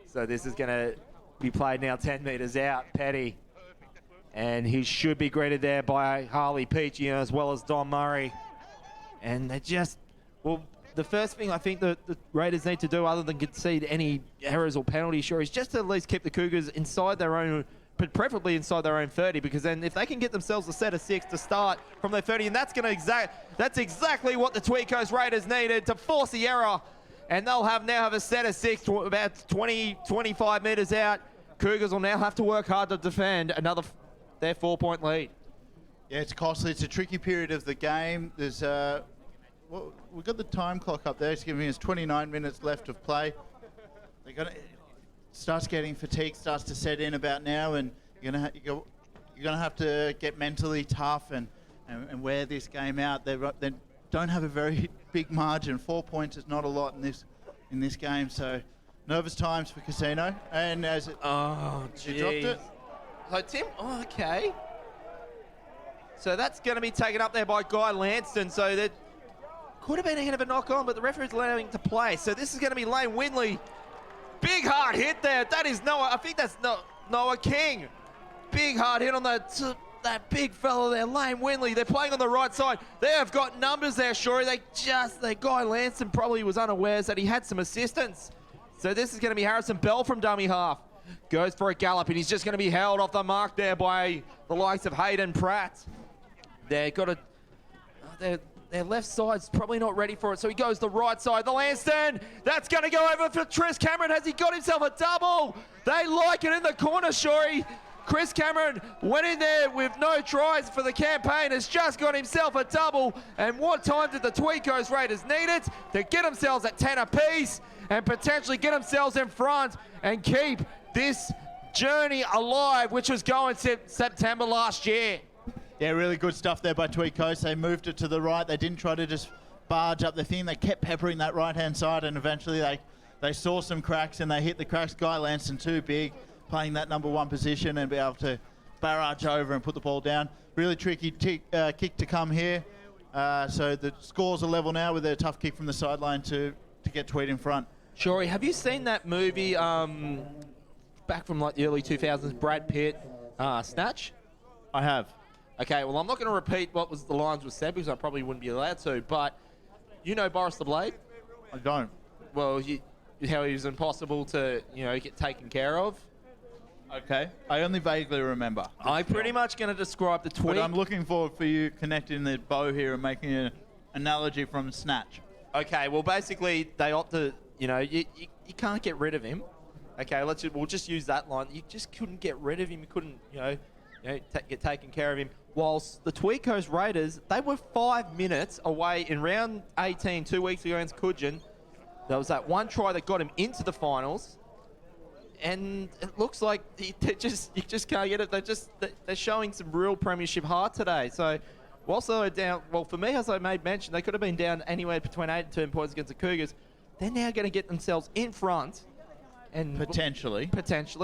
Speaker 1: So this is going to be played now 10 metres out, Petty. And he should be greeted there by Harley Peachy as well as Don Murray. And they just, well, the first thing I think the Raiders need to do, other than concede any errors or penalties, is just to at least keep the Cougars inside their own, but preferably inside their own 30, because then if they can get themselves a set of 6 to start from their 30, and that's exactly what the Tweed Coast Raiders needed to force the error, and they'll now have a set of 6 to about 25 metres out. Cougars will now have to work hard to defend their 4-point lead.
Speaker 2: Yeah, it's costly. It's a tricky period of the game. There's we've got the time clock up there. It's giving us 29 minutes left of play. Starts getting fatigue, starts to set in about now, and you're gonna have to get mentally tough and wear this game out. They don't have a very big margin. 4 points is not a lot in this game, so nervous times for Casino. And as it you dropped it.
Speaker 1: So Tim, okay. So that's going to be taken up there by Guy Lanston. So that could have been a hit of a knock on, but the referee's allowing to play. So this is going to be Lane Windley. Big hard hit there. That is Noah. I think that's Noah King. Big hard hit on that big fella there, Lane Windley. They're playing on the right side. They have got numbers there, Shorey. Guy Lanston probably was unawares that he had some assistance. So this is going to be Harrison Bell from dummy half. Goes for a gallop, and he's just going to be held off the mark there by the likes of Hayden Pratt. Their left side's probably not ready for it, so he goes the right side. The Lanston, that's going to go over for Chris Cameron. Has he got himself a double? They like it in the corner, Shorey. Chris Cameron went in there with no tries for the campaign, has just got himself a double. And what time did the Tweed Coast Raiders need it? To get themselves at 10 apiece and potentially get themselves in front and keep this journey alive, which was going since September last year.
Speaker 2: Yeah, really good stuff there by Tweed Coast. They moved it to the right. They didn't try to just barge up the thing. They kept peppering that right-hand side, and eventually they saw some cracks, and they hit the cracks. Guy Lanston too big, playing that number 1 position and be able to barrage over and put the ball down. Really tricky kick to come here. So the scores are level now with a tough kick from the sideline to get Tweed in front.
Speaker 1: Shorey, have you seen that movie back from like the early 2000s, Brad Pitt, Snatch?
Speaker 2: I have.
Speaker 1: Okay, well, I'm not going to repeat what the lines were said because I probably wouldn't be allowed to, but you know Boris the Blade?
Speaker 2: I don't.
Speaker 1: Well, how he was impossible to, get taken care of.
Speaker 2: Okay. I only vaguely remember.
Speaker 1: I'm pretty much going to describe the Tweed.
Speaker 2: But I'm looking forward for you connecting the bow here and making an analogy from Snatch.
Speaker 1: Okay, well, basically, they opt to, you can't get rid of him. Okay, we'll just use that line. You just couldn't get rid of him. You couldn't, get taken care of him. Whilst the Tweed Coast Raiders, they were 5 minutes away in round 18 2 weeks ago against Coogin. There was that one try that got him into the finals. And it looks like you just can't get it. They're showing some real premiership heart today. So whilst they were down, well, for me, as I made mention, they could have been down anywhere between 8 and 10 points against the Cougars. They're now going to get themselves in front. And
Speaker 2: potentially,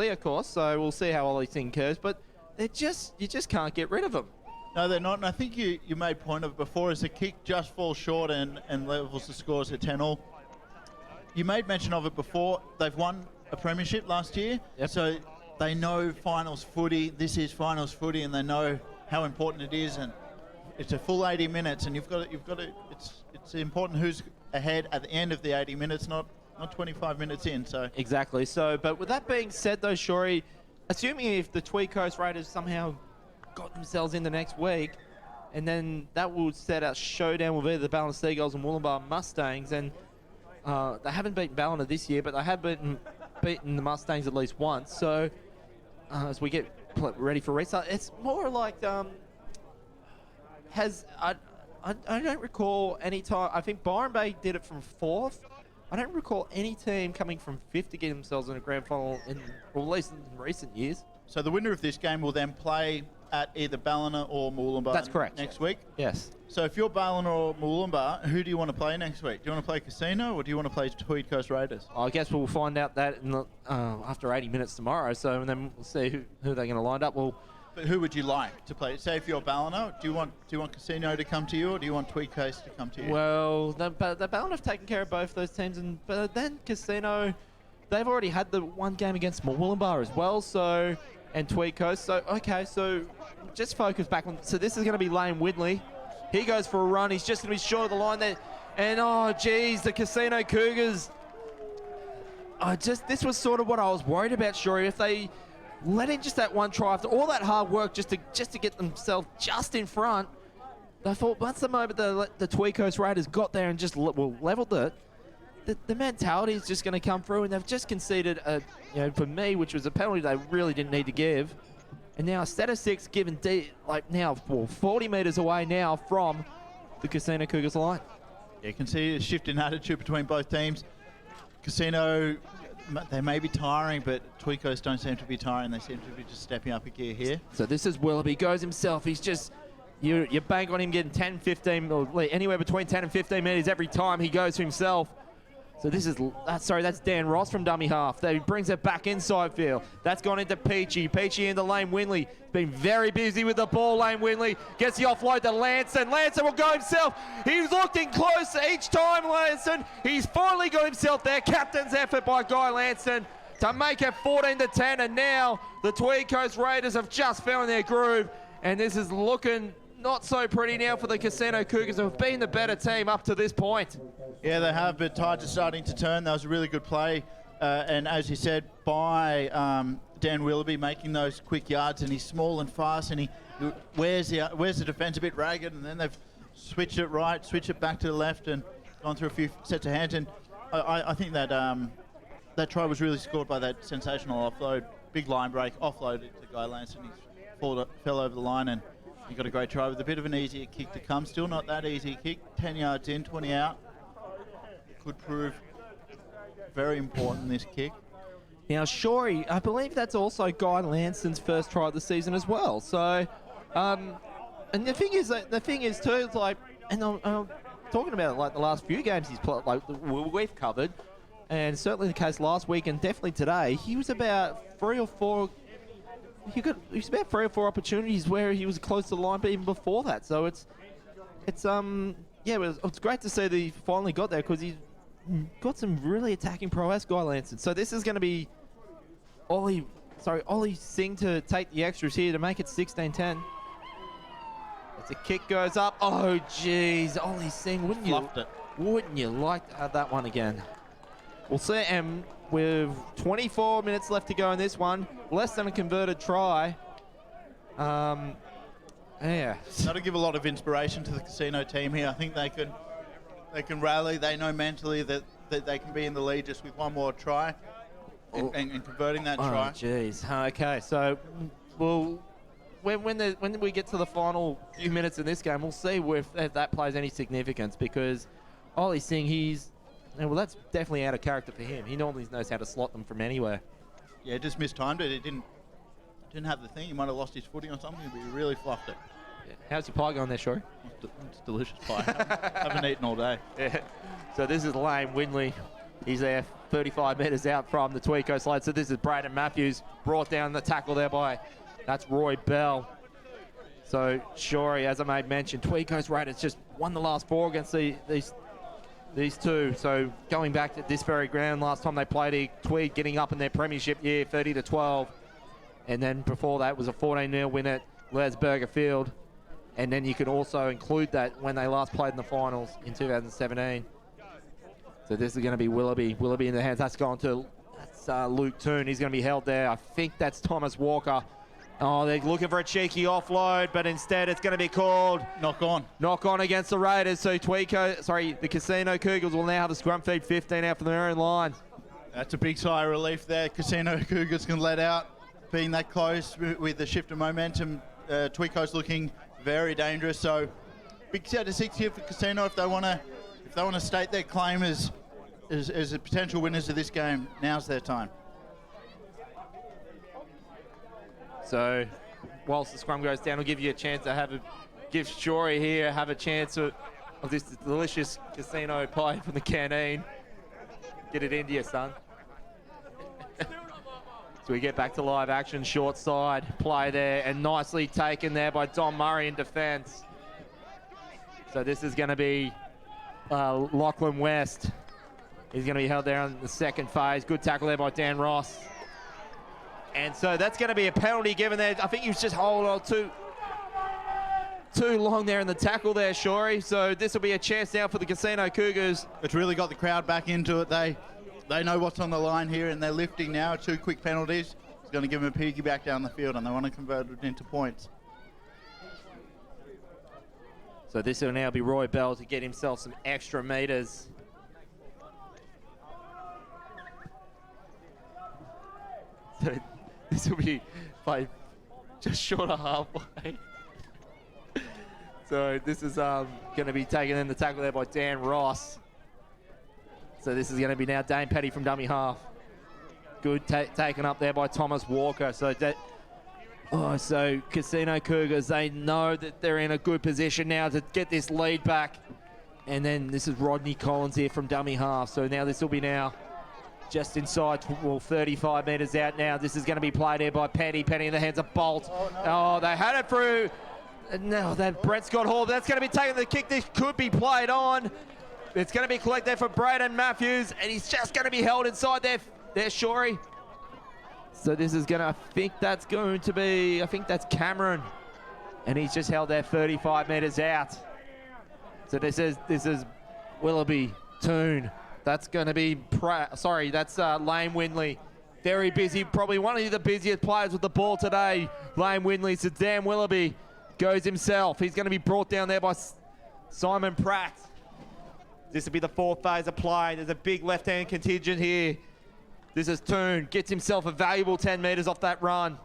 Speaker 1: of course. So we'll see how all these things goes. But you just can't get rid of them.
Speaker 2: No, they're not. And I think you made point of it before, as the kick just falls short and levels the scores at 10-all. You made mention of it before. They've won a premiership last year,
Speaker 1: yep. So
Speaker 2: they know finals footy. This is finals footy, and they know how important it is. And it's a full 80 minutes, and you've got to. It's important who's ahead at the end of the 80 minutes, not 25 minutes in. So
Speaker 1: exactly. So, but with that being said, though, Shorey, assuming if the Tweed Coast Raiders somehow got themselves in the next week, And then that will set a showdown with either the Ballina Seagulls and Wollongbar Mustangs. And they haven't beaten Ballina this year, but they have beaten the Mustangs at least once. So as we get ready for restart, it's more like I don't recall any time. I think Byron Bay did it from 4th. I don't recall any team coming from 5th to get themselves in a grand final, or at least in recent years.
Speaker 2: So the winner of this game will then play at either Ballina or Mooloolaba.
Speaker 1: That's correct.
Speaker 2: Next week?
Speaker 1: Yes.
Speaker 2: So if you're Ballina or Mooloolaba, who do you want to play next week? Do you want to play Casino or do you want to play Tweed Coast Raiders?
Speaker 1: I guess we'll find out that after 80 minutes tomorrow. So and then we'll see who they're going to line up.
Speaker 2: But who would you like to play? Say if you're Ballina, do you want Casino to come to you or do you want Tweed Coast to come to you?
Speaker 1: Well, the Ballina have taken care of both those teams, but then Casino, they've already had the one game against Wollongbar as well. So. And Tweed Coast. So, okay, so just focus back on... So this is going to be Lane Whitley. He goes for a run. He's just going to be short of the line there. And, oh, geez, the Casino Cougars. This was sort of what I was worried about, Shuri. If they let in just that one try, after all that hard work just to get themselves just in front, I thought once the moment the Tweed Coast Raiders got there and just leveled it, the mentality is just going to come through, and they've just conceded, for me, which was a penalty they really didn't need to give. And now a set of 6 given 40 metres away now from the Casino Cougars line.
Speaker 2: Yeah, you can see a shift in attitude between both teams. Casino, they may be tiring, but Tweed Coast don't seem to be tiring. They seem to be just stepping up a gear here.
Speaker 1: So this is Willoughby, goes himself. He's just, you bank on him getting 10, 15, or anywhere between 10 and 15 metres every time he goes to himself. So this is, that's Dan Ross from dummy half. He brings it back inside field. That's gone into Peachy. Peachy into Lane Winley. Been very busy with the ball, Lane Winley. Gets the offload to Lanson. Lanson will go himself. He's looked in close each time, Lanson. He's finally got himself there. Captain's effort by Guy Lanson to make it 14-10. And now the Tweed Coast Raiders have just found their groove. And this is looking not so pretty now for the Casino Cougars, who have been the better team up to this point.
Speaker 2: Yeah, they have, but tides are starting to turn. That was a really good play. And as you said, by Dan Willoughby making those quick yards, and he's small and fast, and he wears the defence a bit ragged, and then they've switched it right, switched it back to the left, and gone through a few sets of hands. And I think that that try was really scored by that sensational offload, big line break, offloaded to Guy Lanson. He fell over the line, and he got a great try with a bit of an easier kick to come. Still not that easy kick. 10 yards in, 20 out. Could prove very important, this kick.
Speaker 1: Now, Shorey, I believe that's also Guy Lanson's first try of the season as well. So, and the thing is too, it's like, and I'm talking about like the last few games he's played, like we've covered, and certainly the case last week and definitely today, he was about 3 or 4. He was about 3 or 4 opportunities where he was close to the line, but even before that. So it's great to see that he finally got there, because he's got some really attacking prowess, Guy Lanson. So this is going to be Ollie Singh to take the extras here to make it 16-10. As a kick goes up. Oh, geez. Ollie Singh, wouldn't you like to have that one again? We'll see. And with 24 minutes left to go in this one, less than a converted try. Yeah.
Speaker 2: That'll give a lot of inspiration to the Casino team here. I think they can rally. They know mentally that they can be in the lead just with one more try and converting that try.
Speaker 1: Oh, jeez. Okay, so when we get to the final few minutes in this game, we'll see if that plays any significance, because Ollie Singh, that's definitely out of character for him. He normally knows how to slot them from anywhere.
Speaker 2: Yeah, just mistimed it. It didn't have the thing. He might have lost his footing or something, but he really fluffed it.
Speaker 1: Yeah. How's your pie going there, Shorey?
Speaker 2: It's delicious pie. Haven't eaten all day.
Speaker 1: Yeah. So this is Lane Winley. He's there 35 metres out from the Tweed Coast line. So this is Braden Matthews, brought down the tackle there that's Roy Bell. So Shorey, as I made mention, Tweed Coast Raiders just won the last 4 against these two. So going back to this very ground, last time they played, Tweed getting up in their premiership year, 30-12. And then before that was a 14-0 win at Ladbrokes Field. And then you can also include that when they last played in the finals in 2017. So this is going to be Willoughby. Willoughby in the hands. That's Luke Toon. He's going to be held there. I think that's Thomas Walker Oh, they're looking for a cheeky offload, but instead it's going to be called
Speaker 2: knock on.
Speaker 1: Knock on against the Raiders. So the Casino Cougars will now have a scrum feed 15 out from their own line.
Speaker 2: That's a big sigh of relief there. Casino Cougars can let out, being that close with the shift of momentum. Tweed Coast looking very dangerous. So big set of 6 here for Casino if they want to state their claim as a potential winners of this game. Now's their time.
Speaker 1: So, whilst the scrum goes down, we'll give you a chance to give Shorey here a chance of this delicious casino pie from the canteen. Get it into you, son. So we get back to live action, short side play there, and nicely taken there by Dom Murray in defence. So this is going to be Lachlan West. He's going to be held there in the second phase. Good tackle there by Dan Ross. And so that's going to be a penalty given there. I think he was just holding on too long there in the tackle there, Shorey. So this will be a chance now for the Casino Cougars.
Speaker 2: It's really got the crowd back into it. They know what's on the line here, and they're lifting now. 2 quick penalties. It's going to give them a piggyback down the field, and they want to convert it into points.
Speaker 1: So this will now be Roy Bell to get himself some extra metres. So this will be by just short of halfway. So this is going to be taken in the tackle there by Dan Ross. So this is going to be now Dane Petty from dummy half. Good taken up there by Thomas Walker. So so Casino Cougars, they know that they're in a good position now to get this lead back. And then this is Rodney Collins here from dummy half. So now this will be now just inside, 35 metres out now. This is going to be played here by Petty. Petty in the hands of Bolt. Oh, they had it through. No, that Brett Scott Hall. That's going to be taking the kick. This could be played on. It's going to be collected for Braden Matthews, and he's just going to be held inside there, Shorey. So this is going to, I think that's Cameron. And he's just held there 35 metres out. So this is Willoughby, Toon. That's going to be, that's Lane Windley. Very busy, probably one of the busiest players with the ball today. Lane Windley, so Dan Willoughby goes himself. He's going to be brought down there by Simon Pratt. This will be the 4th phase of play. There's a big left-hand contingent here. This is Toon, gets himself a valuable 10 metres off that run.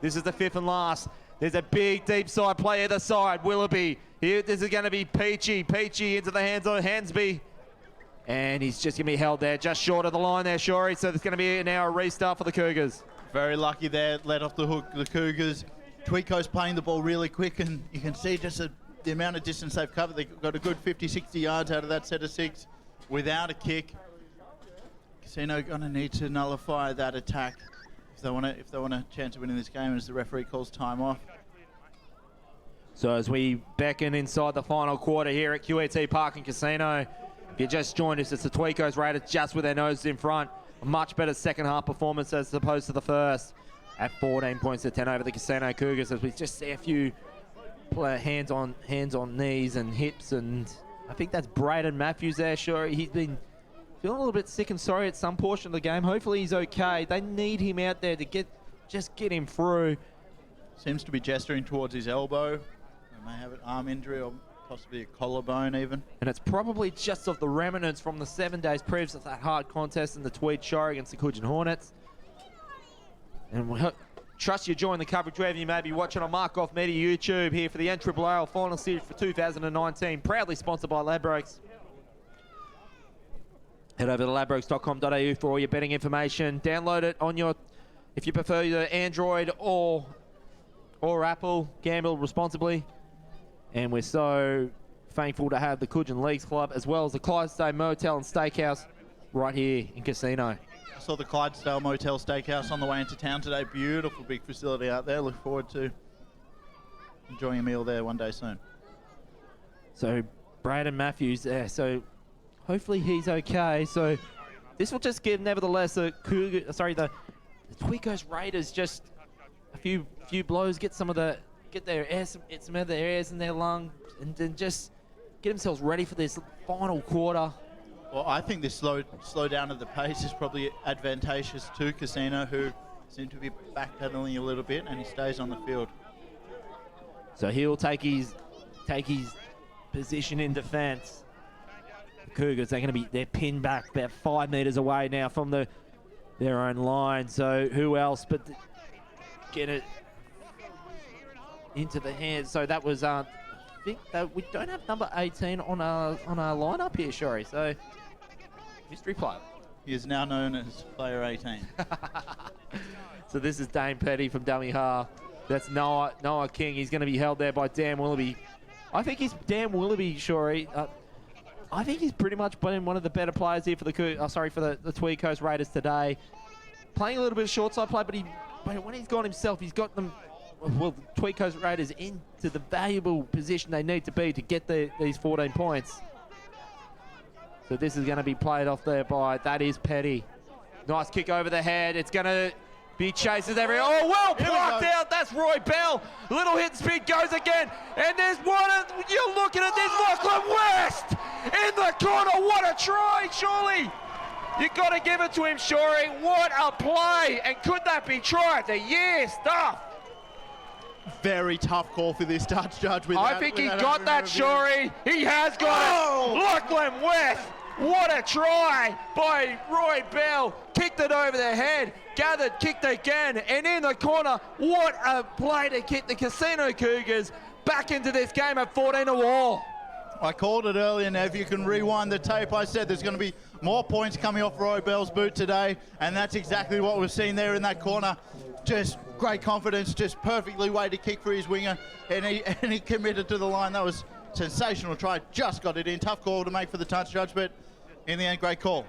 Speaker 1: This is the 5th and last. There's a big deep side play either side. Willoughby, here, this is going to be Peachy. Peachy into the hands of Hansby. And he's just going to be held there, just short of the line there, Shorey. So there's going to be now a restart for the Cougars.
Speaker 2: Very lucky there, let off the hook, the Cougars. Tweed Coast playing the ball really quick, and you can see just the amount of distance they've covered. They've got a good 50, 60 yards out of that set of 6 without a kick. Casino going to need to nullify that attack if they want a chance of winning this game as the referee calls time off.
Speaker 1: So as we beckon inside the final quarter here at QET Park and Casino, if you just joined us, it's the Tweed Coast Raiders just with their noses in front. A much better second half performance as opposed to the first at 14 points to 10 over the Casino Cougars, as we just see a few hands on knees and hips, and I think that's Braden Matthews there, sure. He's been feeling a little bit sick and sorry at some portion of the game. Hopefully he's okay. They need him out there to get him through.
Speaker 2: Seems to be gesturing towards his elbow. He may have an arm injury or possibly a collarbone even.
Speaker 1: And it's probably just of the remnants from the 7 days previous of that hard contest in the Tweed Shire against the Cougars Hornets. And we trust you join the coverage wherever you may be watching on Mark Off Media YouTube here for the NRRRL Final Series for 2019, proudly sponsored by Ladbrokes. Head over to ladbrokes.com.au for all your betting information. Download it on your, if you prefer, either Android or Apple. Gamble responsibly. And we're so thankful to have the Coogin Leagues Club as well as the Clydesdale Motel and Steakhouse right here in Casino.
Speaker 2: I saw the Clydesdale Motel Steakhouse on the way into town today. Beautiful big facility out there. Look forward to enjoying a meal there one day soon.
Speaker 1: So Braden Matthews there. So hopefully he's okay. So this will just give, nevertheless, the Tweed Coast Raiders just a few blows, get some of their air, some of their airs in their lung, and then just get themselves ready for this final quarter.
Speaker 2: Well, I think this slow down of the pace is probably advantageous to Casino, who seemed to be backpedaling a little bit, and he stays on the field.
Speaker 1: So he'll take his position in defence. The Cougars, they're pinned back about 5 metres away now from their own line. So who else but get it into the hands? So that was I think that we don't have number 18 on our lineup here, Shori. So mystery player.
Speaker 2: He is now known as player 18.
Speaker 1: So this is Dane Petty from dummy half. That's Noah King. He's going to be held there by Dan Willoughby. I think he's Dan Willoughby, Shori. I think he's pretty much been one of the better players here for the Tweed Coast Raiders today. Playing a little bit of short side play, but when he's got himself, he's got them, well, the Tweed Coast Raiders into the valuable position they need to be to get these 14 points. So this is going to be played off there that is Petty. Nice kick over the head. It's going to be chases everywhere. Oh, well blocked out. That's Roy Bell. Little hit speed goes again. And there's one. You're looking at this. Lachlan West in the corner. What a try, surely. You got to give it to him, Shori. What a play. And could that be try of the year stuff?
Speaker 2: Very tough call for this touch judge.
Speaker 1: I think he got that, Shori. He has got it. Lachlan West. What a try by Roy Bell. Kicked it over the head. Gathered, kicked again. And in the corner, what a play to kick the Casino Cougars back into this game at 14-all.
Speaker 2: I called it earlier, Nev. You can rewind the tape. I said there's going to be more points coming off Roy Bell's boot today. And that's exactly what we've seen there in that corner. Just great confidence, just perfectly way to kick for his winger. And he committed to the line. That was sensational try. Just got it in. Tough call to make for the touch judge, but in the end, great call.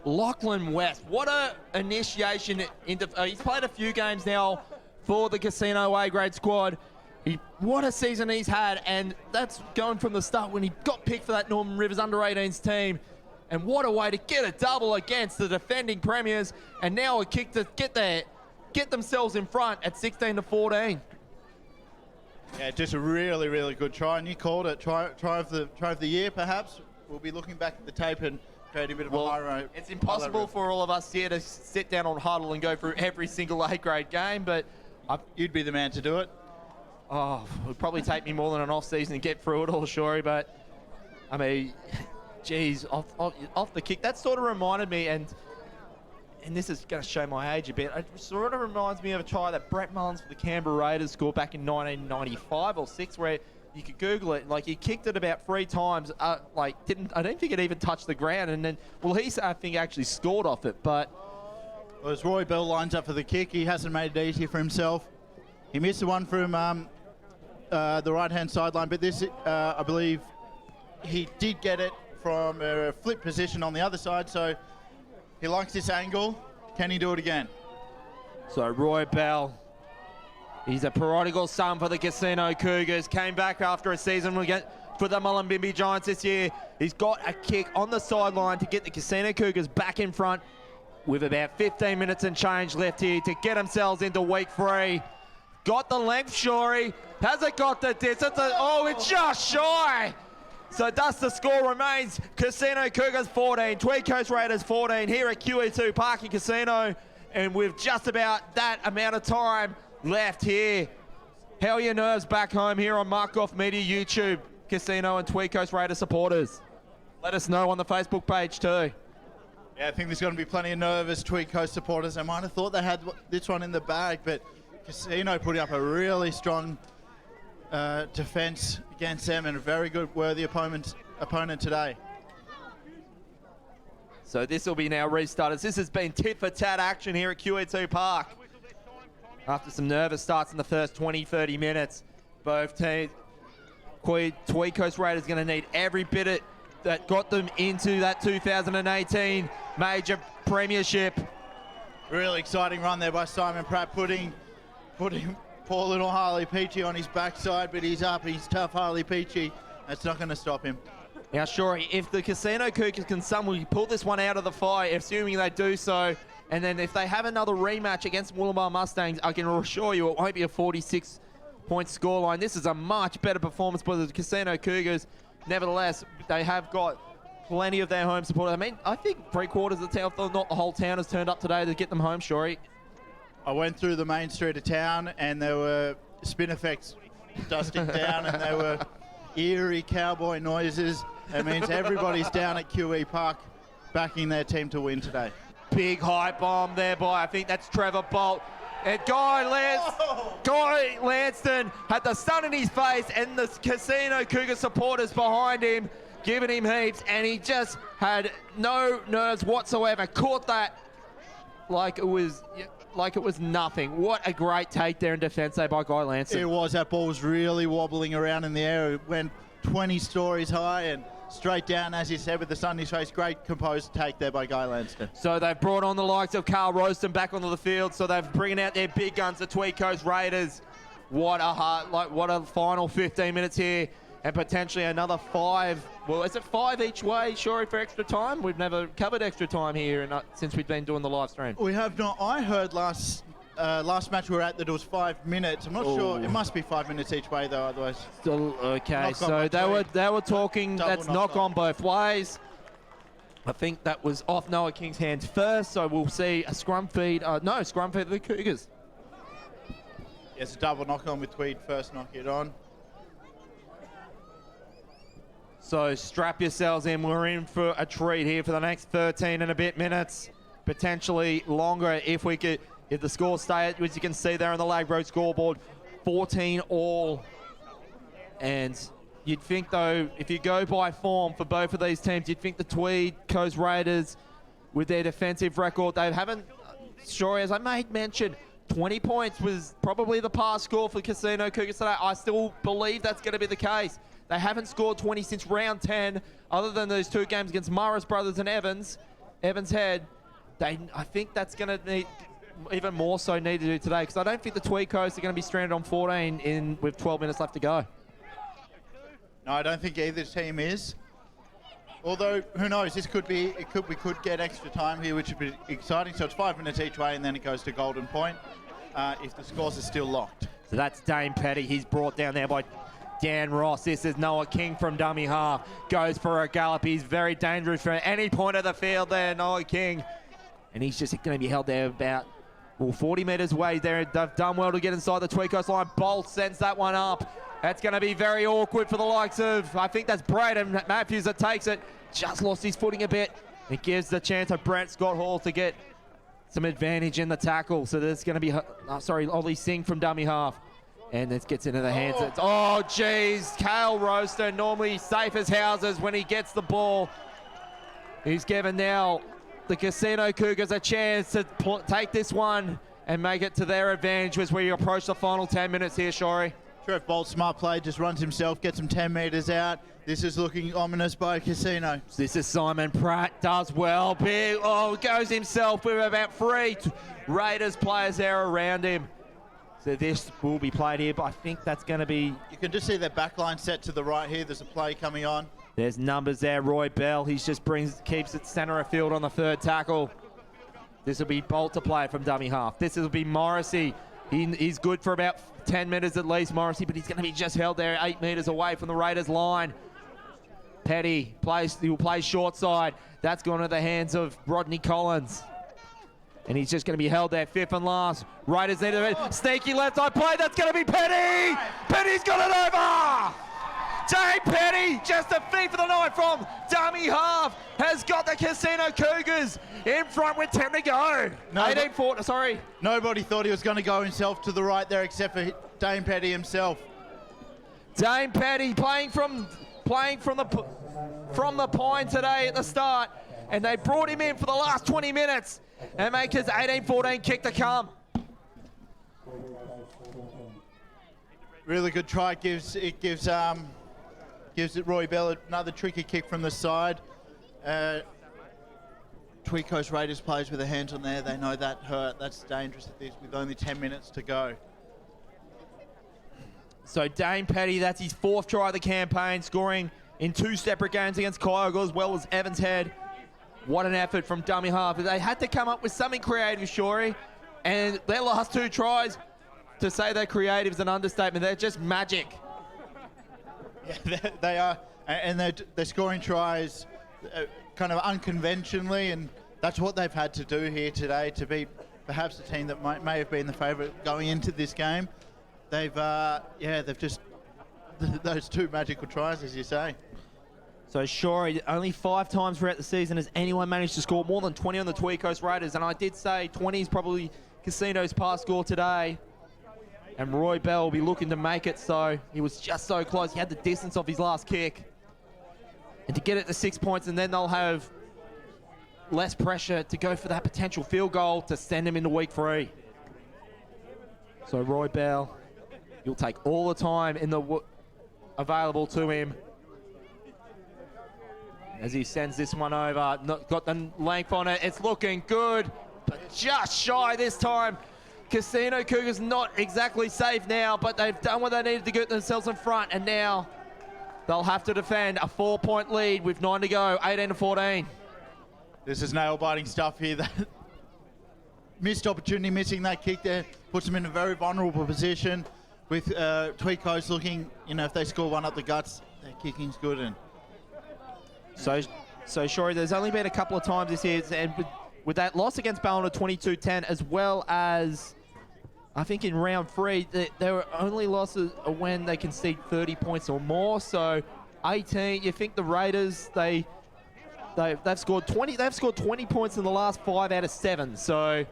Speaker 1: Lachlan West, what a initiation into. He's played a few games now for the Casino A-grade squad. What a season he's had, and that's going from the start when he got picked for that Norman Rivers under-18s team. And what a way to get a double against the defending premiers, and now a kick to get themselves in front at 16-14.
Speaker 2: Yeah, just a really, really good try, and you called it try of the year, perhaps. We'll be looking back at the tape and create a bit of a high.
Speaker 1: It's impossible for all of us here to sit down on huddle and go through every single A-grade game, but
Speaker 2: you'd be the man to do it.
Speaker 1: Oh, it would probably take me more than an off-season to get through it all, Shori, but I mean, geez, off the kick, that sort of reminded me, and this is going to show my age a bit, it sort of reminds me of a try that Brett Mullins for the Canberra Raiders scored back in 1995 or 6, where you could Google it, like he kicked it about 3 times, I don't think it even touched the ground, and then, well, I think actually scored off it, but...
Speaker 2: Well, as Roy Bell lines up for the kick, he hasn't made it easy for himself. He missed the one from the right-hand sideline, but this, I believe, he did get it from a flip position on the other side, so he likes this angle. Can he do it again?
Speaker 1: So Roy Bell, he's a prodigal son for the Casino Cougars. Came back after a season for the Mullumbimby Giants this year. He's got a kick on the sideline to get the Casino Cougars back in front with about 15 minutes and change left here to get themselves into week 3. Got the length, Shori. Has it got the distance? Oh, it's just shy. So thus the score remains Casino Cougars 14, Tweed Coast Raiders 14 here at QE2 Park and Casino. And with just about that amount of time left here. How are your nerves back home here on Mark Goff Media YouTube, Casino and Tweed Coast Raiders supporters? Let us know on the Facebook page too.
Speaker 2: Yeah, I think there's going to be plenty of nervous Tweed Coast supporters. They might have thought they had this one in the bag, but Casino putting up a really strong defence against them and a very good, worthy opponent today.
Speaker 1: So this will be now restarted. This has been tit-for-tat action here at QE2 Park. After some nervous starts in the first 20-30 minutes, both teams, Tweed Coast Raiders going to need every bit that got them into that 2018 major premiership.
Speaker 2: Really exciting run there by Simon Pratt, putting poor little Harley Peachy on his backside, but he's up. He's tough, Harley Peachy. That's not going to stop him.
Speaker 1: Now, sure, if the Casino Cougars can somehow pull this one out of the fire, assuming they do so, and then if they have another rematch against Wollongbar Mustangs, I can assure you it won't be a 46-point scoreline. This is a much better performance by the Casino Cougars. Nevertheless, they have got plenty of their home support. I mean, I think 3/4 of the town, if not the whole town, has turned up today to get them home, Shori.
Speaker 2: I went through the main street of town and there were spin effects dusting down and there were eerie cowboy noises. It means everybody's down at QE Park backing their team to win today.
Speaker 1: Big high bomb there by, I think that's Trevor Bolt. And Guy Lanston had the sun in his face and the Casino Cougar supporters behind him, giving him heaps, and he just had no nerves whatsoever. Caught that like it was nothing. What a great take there in defence there by Guy Lanston.
Speaker 2: It was. That ball was really wobbling around in the air. It went 20 stories high and straight down, as you said, with the sun in his face. Great composed take there by Guy Lanston.
Speaker 1: So they've brought on the likes of Carl Roaston back onto the field. So they're bringing out their big guns, the Tweed Coast Raiders. What a final 15 minutes here, and potentially another 5. Well, is it 5 each way, Shorey, for extra time? We've never covered extra time here since we've been doing the live stream.
Speaker 2: We have not. I heard last match we were at that it was 5 minutes. I'm not sure. It must be 5 minutes each way though, otherwise.
Speaker 1: Still okay. So they were talking. That's knock on both ways. I think that was off Noah King's hands first. So we'll see a scrum feed. Scrum feed of the Cougars.
Speaker 2: It's a double knock on with Tweed first knock it on.
Speaker 1: So strap yourselves in. We're in for a treat here for the next 13 and a bit minutes, potentially longer if the scores stay, as you can see there on the Ladbrokes scoreboard, 14 all. And you'd think, though, if you go by form for both of these teams, you'd think the Tweed Coast Raiders, with their defensive record, they haven't, sure, as I made mention, 20 points was probably the pass score for Casino Cougars today. I still believe that's going to be the case. They haven't scored 20 since round 10, other than those 2 games against Morris Brothers and Evans Head. I think that's going to need even more so need to do today, because I don't think the Tweed Coast are going to be stranded on 14 with 12 minutes left to go.
Speaker 2: No, I don't think either team is. Although, who knows? We could get extra time here, which would be exciting. So it's 5 minutes each way, and then it goes to Golden Point if the scores are still locked.
Speaker 1: So that's Dane Petty. He's brought down there by Dan Ross. This is Noah King from dummy half. Goes for a gallop. He's very dangerous from any point of the field there, Noah King. And he's just going to be held there about 40 metres away there. They've done well to get inside the Tweed Coast line. Bolt sends that one up. That's going to be very awkward for the likes of, I think that's Braden Matthews that takes it. Just lost his footing a bit. It gives the chance of Brent Scott Hall to get some advantage in the tackle. So there's going to be, Ollie Singh from dummy half. And this gets into the hands. Oh, geez. Cale Roaster, normally safe as houses when he gets the ball. He's given now the Casino Cougars a chance to take this one and make it to their advantage as we approach the final 10 minutes here, Shorey.
Speaker 2: Trev Bolt, smart play, just runs himself, gets him 10 metres out. This is looking ominous by Casino.
Speaker 1: This is Simon Pratt, does well. Big, goes himself with about 3 Raiders players there around him. So this will be played here, but I think that's going to be...
Speaker 2: You can just see their backline set to the right here. There's a play coming on.
Speaker 1: There's numbers there. Roy Bell, he just keeps it centre of field on the 3rd tackle. This will be Bolt to play from dummy half. This will be Morrissey. He's good for about 10 metres at least, Morrissey, but he's going to be just held there 8 metres away from the Raiders line. Petty will play short side. That's gone to the hands of Rodney Collins. And he's just going to be held there, 5th and last. Raiders need a sneaky left side play. That's going to be Petty. Petty's got it over. Dane Petty, just a thief of the night from dummy half, has got the Casino Cougars in front with 10 to go. 18-4, sorry.
Speaker 2: Nobody thought he was going to go himself to the right there except for Dane Petty himself.
Speaker 1: Dane Petty playing from the Pine today at the start, and they brought him in for the last 20 minutes and make his 18-14 kick to come.
Speaker 2: Really good try. Gives it Roy Bell another tricky kick from the side. Tweed Coast Raiders players with their hands on there. They know that hurt. That's dangerous at this with only 10 minutes to go.
Speaker 1: So Dane Petty, that's his 4th try of the campaign, scoring in 2 separate games against Cougars as well as Evans Head. What an effort from dummy half. They had to come up with something creative, Shorey, and their last 2 tries, to say they're creative is an understatement. They're just magic.
Speaker 2: Yeah, they are, and they're scoring tries kind of unconventionally, and that's what they've had to do here today to beat perhaps a team that may have been the favourite going into this game. They've just those two magical tries, as you say.
Speaker 1: So sure, only 5 times throughout the season has anyone managed to score more than 20 on the Tweed Coast Raiders, and I did say 20 is probably Casino's past score today. And Roy Bell will be looking to make it, so he was just so close. He had the distance of his last kick. And to get it to 6 points, and then they'll have less pressure to go for that potential field goal to send him into week 3. So Roy Bell, he'll take all the time in the available to him as he sends this one over. Got the length on it. It's looking good, but just shy this time. Casino Cougars not exactly safe now, but they've done what they needed to get themselves in front, and now they'll have to defend a 4-point lead with 9 to go, 18-14.
Speaker 2: This is nail-biting stuff here. That missed opportunity, missing that kick there, puts them in a very vulnerable position with Tweed Coast looking, if they score one up the guts, their kicking's good. And
Speaker 1: So Shorey, there's only been a couple of times this year, and with that loss against Ballina 22-10, as well as I think in round 3, there were only losses when they concede 30 points or more. So 18, you think the Raiders, they've scored 20. They've scored 20 points in the last 5 out of 7. So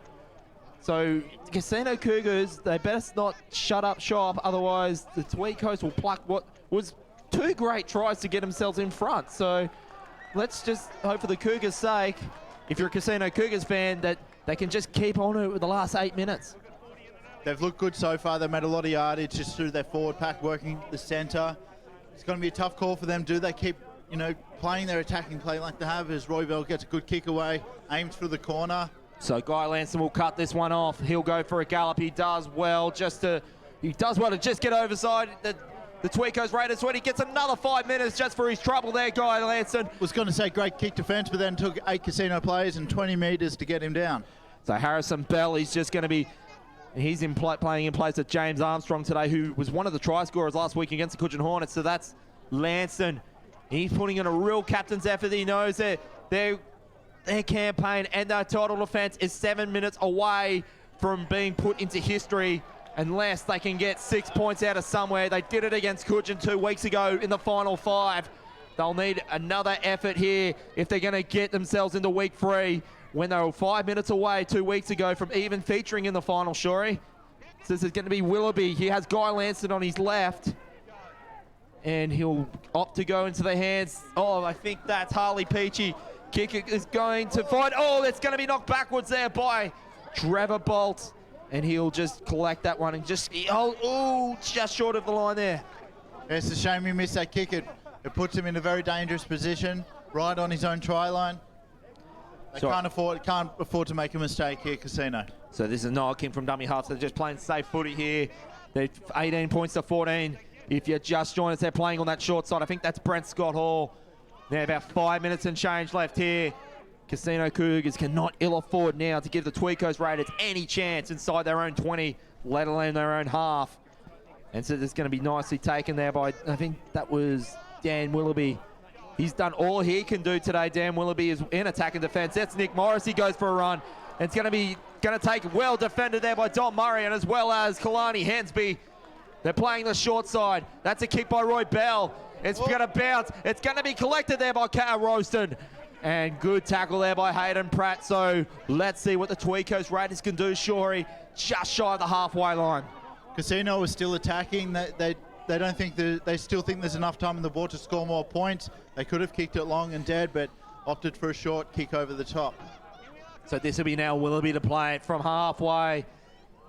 Speaker 1: Casino Cougars, they best not shut up shop, otherwise the Tweed Coast will pluck what was 2 great tries to get themselves in front. So let's just hope for the Cougars' sake, if you're a Casino Cougars fan, that they can just keep on it with the last 8 minutes.
Speaker 2: They've looked good so far. They've made a lot of yardage just through their forward pack, working the centre. It's going to be a tough call for them. Do they keep, playing their attacking play like they have, as Roy Bell gets a good kick away, aims for the corner?
Speaker 1: So Guy Lanston will cut this one off. He'll go for a gallop. He does well to just get overside. The Tweed Coast Raiders, when he gets another 5 minutes just for his trouble there, Guy Lanston.
Speaker 2: Was going to say great kick defence, but then took 8 Casino players and 20 metres to get him down.
Speaker 1: So Harrison Bell, he's just going to be, playing in place of James Armstrong today, who was one of the try scorers last week against the Cougars Hornets. So that's Lanston. He's putting in a real captain's effort. He knows that their campaign and their title defence is 7 minutes away from being put into history unless they can get 6 points out of somewhere. They did it against Coogin 2 weeks ago in the final 5. They'll need another effort here if they're going to get themselves into week 3 when they were 5 minutes away 2 weeks ago from even featuring in the final, Shorey. So this is going to be Willoughby. He has Guy Lanston on his left, and he'll opt to go into the hands. Oh, I think that's Harley Peachy. Kick is going to find. Oh, it's going to be knocked backwards there by Trevor Bolt. And he'll just collect that one and just short of the line there.
Speaker 2: It's a shame he missed that kick. It puts him in a very dangerous position, right on his own try line. They can't afford to make a mistake here, Casino.
Speaker 1: So this is Noah King from dummy half. So they're just playing safe footy here. They're 18 points to 14. If you just join us, they're playing on that short side. I think that's Brent Scott Hall. Now about 5 minutes and change left here. Casino Cougars cannot ill afford now to give the Tweed Coast Raiders any chance inside their own 20, let alone their own half. And so this is going to be nicely taken there by, I think that was Dan Willoughby. He's done all he can do today. Dan Willoughby is in attack and defence. That's Nick Morris. He goes for a run. And it's going to take well defended there by Don Murray and as well as Kalani Hensby. They're playing the short side. That's a kick by Roy Bell. It's going to bounce. It's going to be collected there by Cal Roaston. And good tackle there by Hayden Pratt. So let's see what the Tweed Coast Raiders can do, Shorey, just shy of the halfway line.
Speaker 2: Casino is still attacking. They don't think they still think there's enough time in the ball to score more points. They could have kicked it long and dead, but opted for a short kick over the top.
Speaker 1: So this will be now Willoughby to play it from halfway.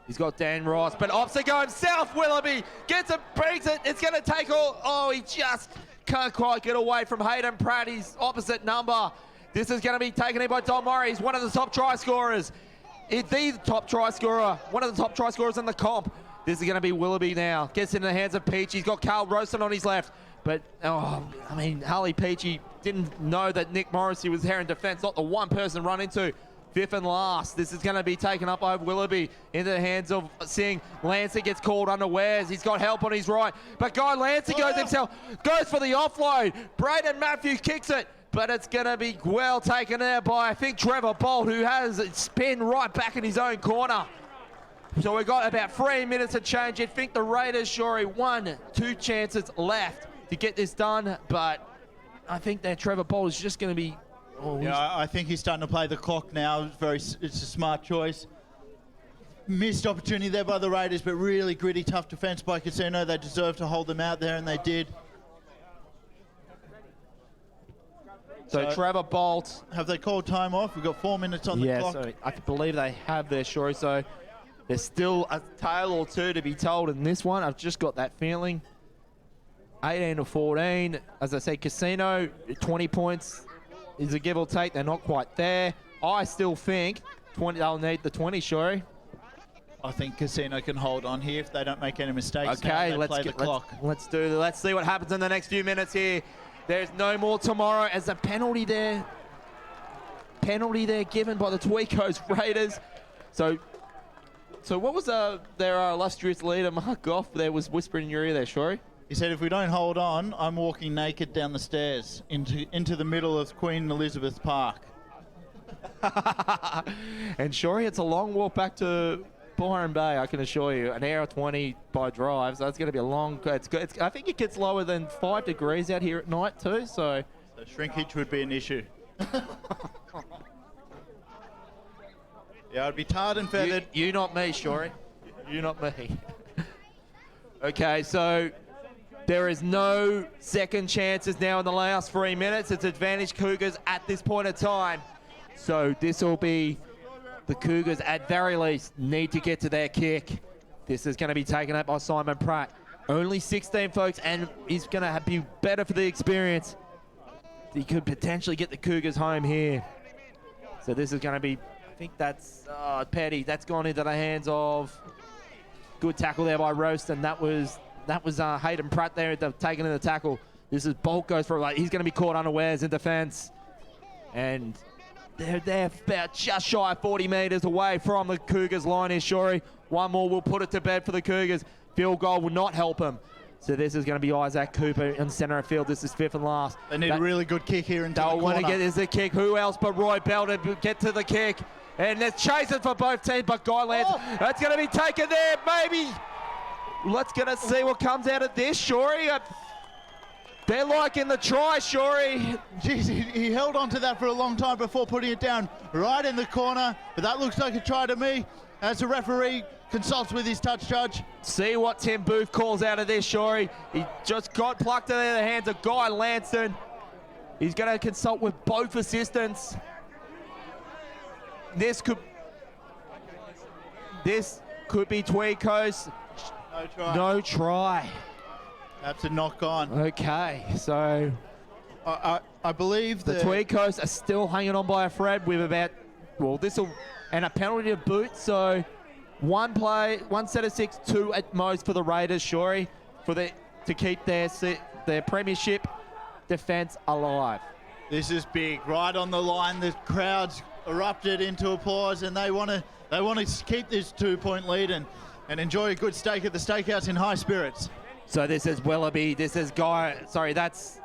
Speaker 1: He's got Dan Ross, but opts to go himself. Willoughby gets it, breaks it. It's going to take all. Oh, he just can't quite get away from Hayden Pratt, his opposite number. This is going to be taken in by Don Murray. He's one of the top try scorers. The top try scorer, one of the top try scorers in the comp. This is going to be Willoughby now. Gets into the hands of Peach. He's got Carl Roaston on his left. But, Harley Peachy didn't know that Nick Morrissey was there in defence. Not the one person run into. Fifth and last. This is going to be taken up by Willoughby into the hands of Singh. Lancer gets called unawares. He's got help on his right. But Guy Lancer goes himself. Goes for the offload. Braden Matthews kicks it. but it's going to be well taken there by, I think, Trevor Bolt, who has it spin right back in his own corner. So we've got about 3 minutes to change. I think the Raiders, Shorey, 1-2 chances left to get this done, but I think that Trevor Bolt is just going to be... Oh,
Speaker 2: yeah, I think he's starting to play the clock now. It's a smart choice. Missed opportunity there by the Raiders, but really gritty, tough defence by Casino. They deserved to hold them out there, and they did.
Speaker 1: So Trevor Bolt...
Speaker 2: Have they called time off? We've got 4 minutes on the clock.
Speaker 1: Yeah, so I believe they have their Shorey. So there's still a tale or two to be told in this one. I've just got that feeling. 18-14. As I say, Casino, 20 points is a give or take. They're not quite there. I still think they'll need the 20, Shorey.
Speaker 2: I think Casino can hold on here if they don't make any mistakes.
Speaker 1: Okay, let's see what happens in the next few minutes here. There's no more tomorrow as a penalty there given by the Tweed Coast Raiders. So what was their illustrious leader, Mark Goff, there was whispering in your ear there, Shorey?
Speaker 2: He said, if we don't hold on, I'm walking naked down the stairs into the middle of Queen Elizabeth Park.
Speaker 1: And Shorey, it's a long walk back to Byron Bay, I can assure you. An hour 20 by drive, so it's going to be a long... I think it gets lower than 5 degrees out here at night too, so
Speaker 2: shrinkage would be an issue. Yeah, I'd be tarred and feathered.
Speaker 1: You not me, Shorey. You not me. Okay, so there is no second chances now in the last 3 minutes. It's advantage Cougars at this point of time. So this will be the Cougars at very least need to get to their kick. This is going to be taken up by Simon Pratt. Only 16 folks, and he's going to be better for the experience. He could potentially get the Cougars home here. So this is going to be, I think that's Petty. That's gone into the hands of, good tackle there by Roaston. That was Hayden Pratt there taking in the tackle. This is Bolt goes for it. He's going to be caught unawares in defense. And they're about just shy of 40 metres away from the Cougars line here, Shorey. One more will put it to bed for the Cougars. Field goal will not help him. So this is going to be Isaac Cooper in centre of field. This is fifth and last.
Speaker 2: They need a really good kick here into the corner.
Speaker 1: They'll want to get this a kick. Who else but Roy Bell to get to the kick? And there's chasing for both teams, but Guy Lance, that's going to be taken there, maybe. Let's get to see what comes out of this, Shorey. They're liking the try, Shorey.
Speaker 2: Jeez, he held on to that for a long time before putting it down right in the corner. But that looks like a try to me. As the referee consults with his touch judge.
Speaker 1: See what Tim Booth calls out of this, Shorey. He just got plucked out of the hands of Guy Lanston. He's going to consult with both assistants. This could be Tweed Coast.
Speaker 2: No try.
Speaker 1: No try.
Speaker 2: That's a knock on.
Speaker 1: Okay, so
Speaker 2: I believe
Speaker 1: the Tweed Coast are still hanging on by a thread with about, and a penalty to boot. So one set of 6, 2 at most for the Raiders, Shorey, to keep their premiership defence alive.
Speaker 2: This is big, right on the line. The crowds erupted into applause, and they want to keep this 2-point lead and enjoy a good steak at the steakhouse in high spirits.
Speaker 1: So this is Willoughby. This is Guy. Sorry, that's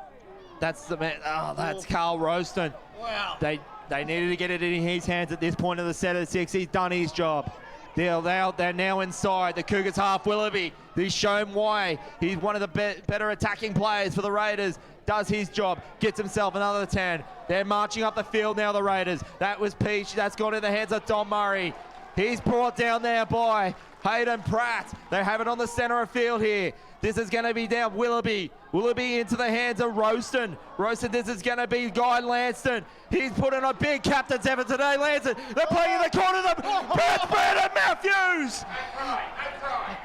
Speaker 1: the man. Oh, that's Carl Roaston.
Speaker 2: Wow.
Speaker 1: They needed to get it in his hands at this point of the set of 6. He's done his job. They're now inside. The Cougars half. Willoughby. He's shown why. He's one of the better attacking players for the Raiders. Does his job. Gets himself another 10. They're marching up the field now, the Raiders. That was Peach. That's gone in the hands of Don Murray. He's brought down there by Hayden Pratt. They have it on the centre of field here. This is going to be down Willoughby. Willoughby into the hands of Roaston. Roaston, this is going to be Guy Lanston. He's put in a big captain's effort today, Lanston. They're playing in the corner. That's Brandon Matthews.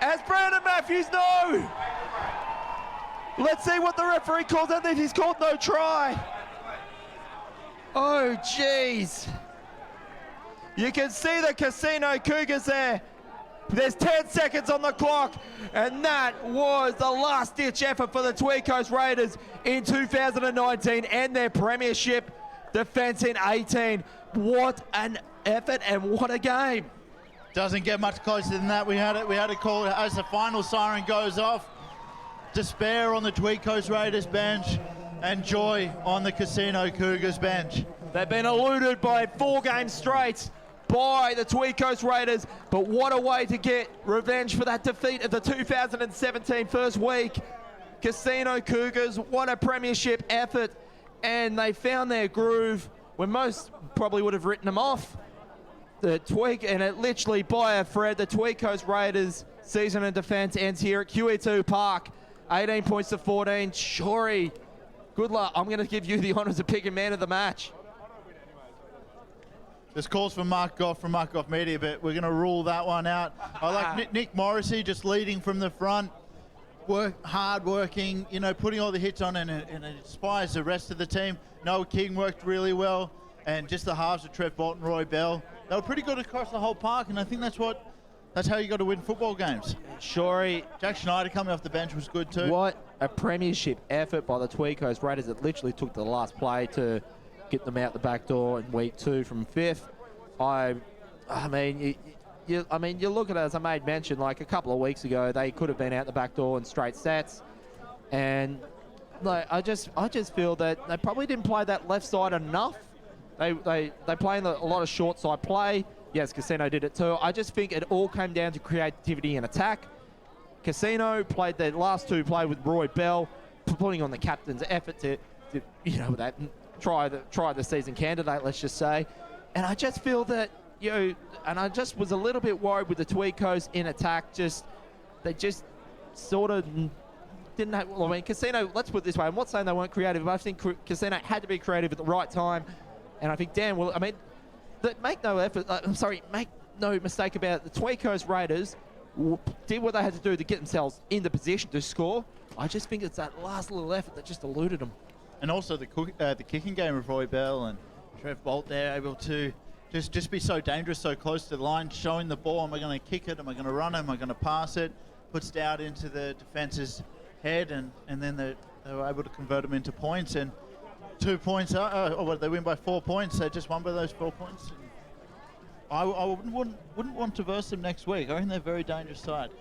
Speaker 1: As Brandon Matthews, no. Let's see what the referee calls out. He's called no try. Oh, jeez. You can see the Casino Cougars there. There's 10 seconds on the clock, and that was the last-ditch effort for the Tweed Coast Raiders in 2019 and their premiership defence in 18. What an effort and what a game.
Speaker 2: Doesn't get much closer than that. We had a call as the final siren goes off. Despair on the Tweed Coast Raiders bench. and joy on the Casino Cougars bench.
Speaker 1: They've been eluded by 4 games straight by the Tweed Coast Raiders, but what a way to get revenge for that defeat of the 2017 first week. Casino Cougars, what a premiership effort, and they found their groove when most probably would have written them off. The Tweed, and it literally by a thread, the Tweed Coast Raiders season in defence ends here at QE2 Park, 18 points to 14. Shorey, good luck. I'm going to give you the honours of picking man of the match.
Speaker 2: This calls for Mark Goff from Mark Goff Media, but we're going to rule that one out. I like Nick Morrissey just leading from the front, hard working, you know, putting all the hits on, and it inspires the rest of the team. Noah King worked really well, and just the halves of Trev Bolton, Roy Bell. They were pretty good across the whole park, and I think that's how you got to win football games.
Speaker 1: Shorey.
Speaker 2: Jack Schneider coming off the bench was good too.
Speaker 1: What a premiership effort by the Tweed Coast Raiders. It literally took the last play to get them out the back door in week 2 from 5th. I mean, you look at it, as I made mention, like a couple of weeks ago, they could have been out the back door in straight sets, and like I just feel that they probably didn't play that left side enough. They play a lot of short side play. Yes, Casino did it too. I just think it all came down to creativity and attack. Casino played their last 2 play with Roy Bell, putting on the captain's effort to you know, that try the season candidate, let's just say. And I just feel that, you know, and I just was a little bit worried with the Tweed Coast in attack. They just sort of didn't have, well, I mean, Casino, let's put it this way, I'm not saying they weren't creative, but I think Casino had to be creative at the right time. And I think, Dan, well, I mean, make no mistake about it, the Tweed Coast Raiders did what they had to do to get themselves in the position to score. I just think it's that last little effort that just eluded them.
Speaker 2: And also the kicking game of Roy Bell and Trev Bolt there, able to just be so dangerous, so close to the line, showing the ball. Am I going to kick it? Am I going to run it? Am I going to pass it? Puts Dowd into the defence's head, and then they were able to convert them into points. And 2 points, they win by 4 points. They just won by those 4 points. I wouldn't want to verse them next week. I think they're a very dangerous side.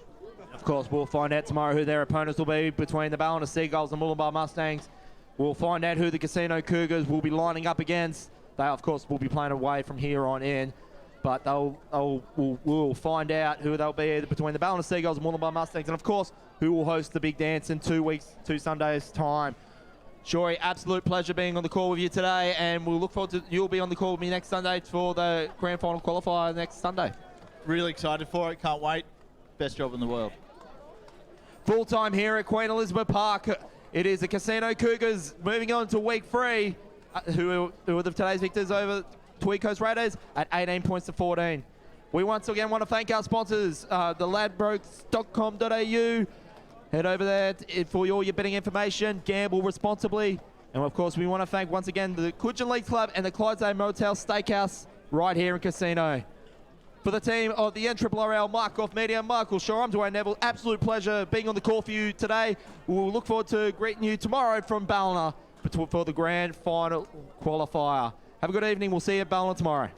Speaker 1: Of course, we'll find out tomorrow who their opponents will be between the Ballina Seagulls and Mooloolaba Mustangs. We'll find out who the Casino Cougars will be lining up against. They, of course, will be playing away from here on in. But we'll find out who they'll be either between the Ballina Seagulls and Mooloolaba Mustangs. And, of course, who will host the big dance in 2 weeks, 2 Sundays' time. Shorey, absolute pleasure being on the call with you today. And we'll look forward to you'll be on the call with me next Sunday for the Grand Final qualifier next Sunday.
Speaker 2: Really excited for it. Can't wait. Best job in the world.
Speaker 1: Full time here at Queen Elizabeth Park. It is the Casino Cougars moving on to week 3, who are today's victors over Tweed Coast Raiders at 18 points to 14. We once again want to thank our sponsors, the ladbrokes.com.au. Head over there for all your betting information. Gamble responsibly. And, of course, we want to thank once again the Coogin League Club and the Clydesdale Motel Steakhouse right here in Casino. For the team of the NRRRL, Mark Goff Media, Michael Shaw, I'm Dwayne Neville. Absolute pleasure being on the call for you today. We'll look forward to greeting you tomorrow from Ballina for the Grand Final qualifier. Have a good evening. We'll see you at Ballina tomorrow.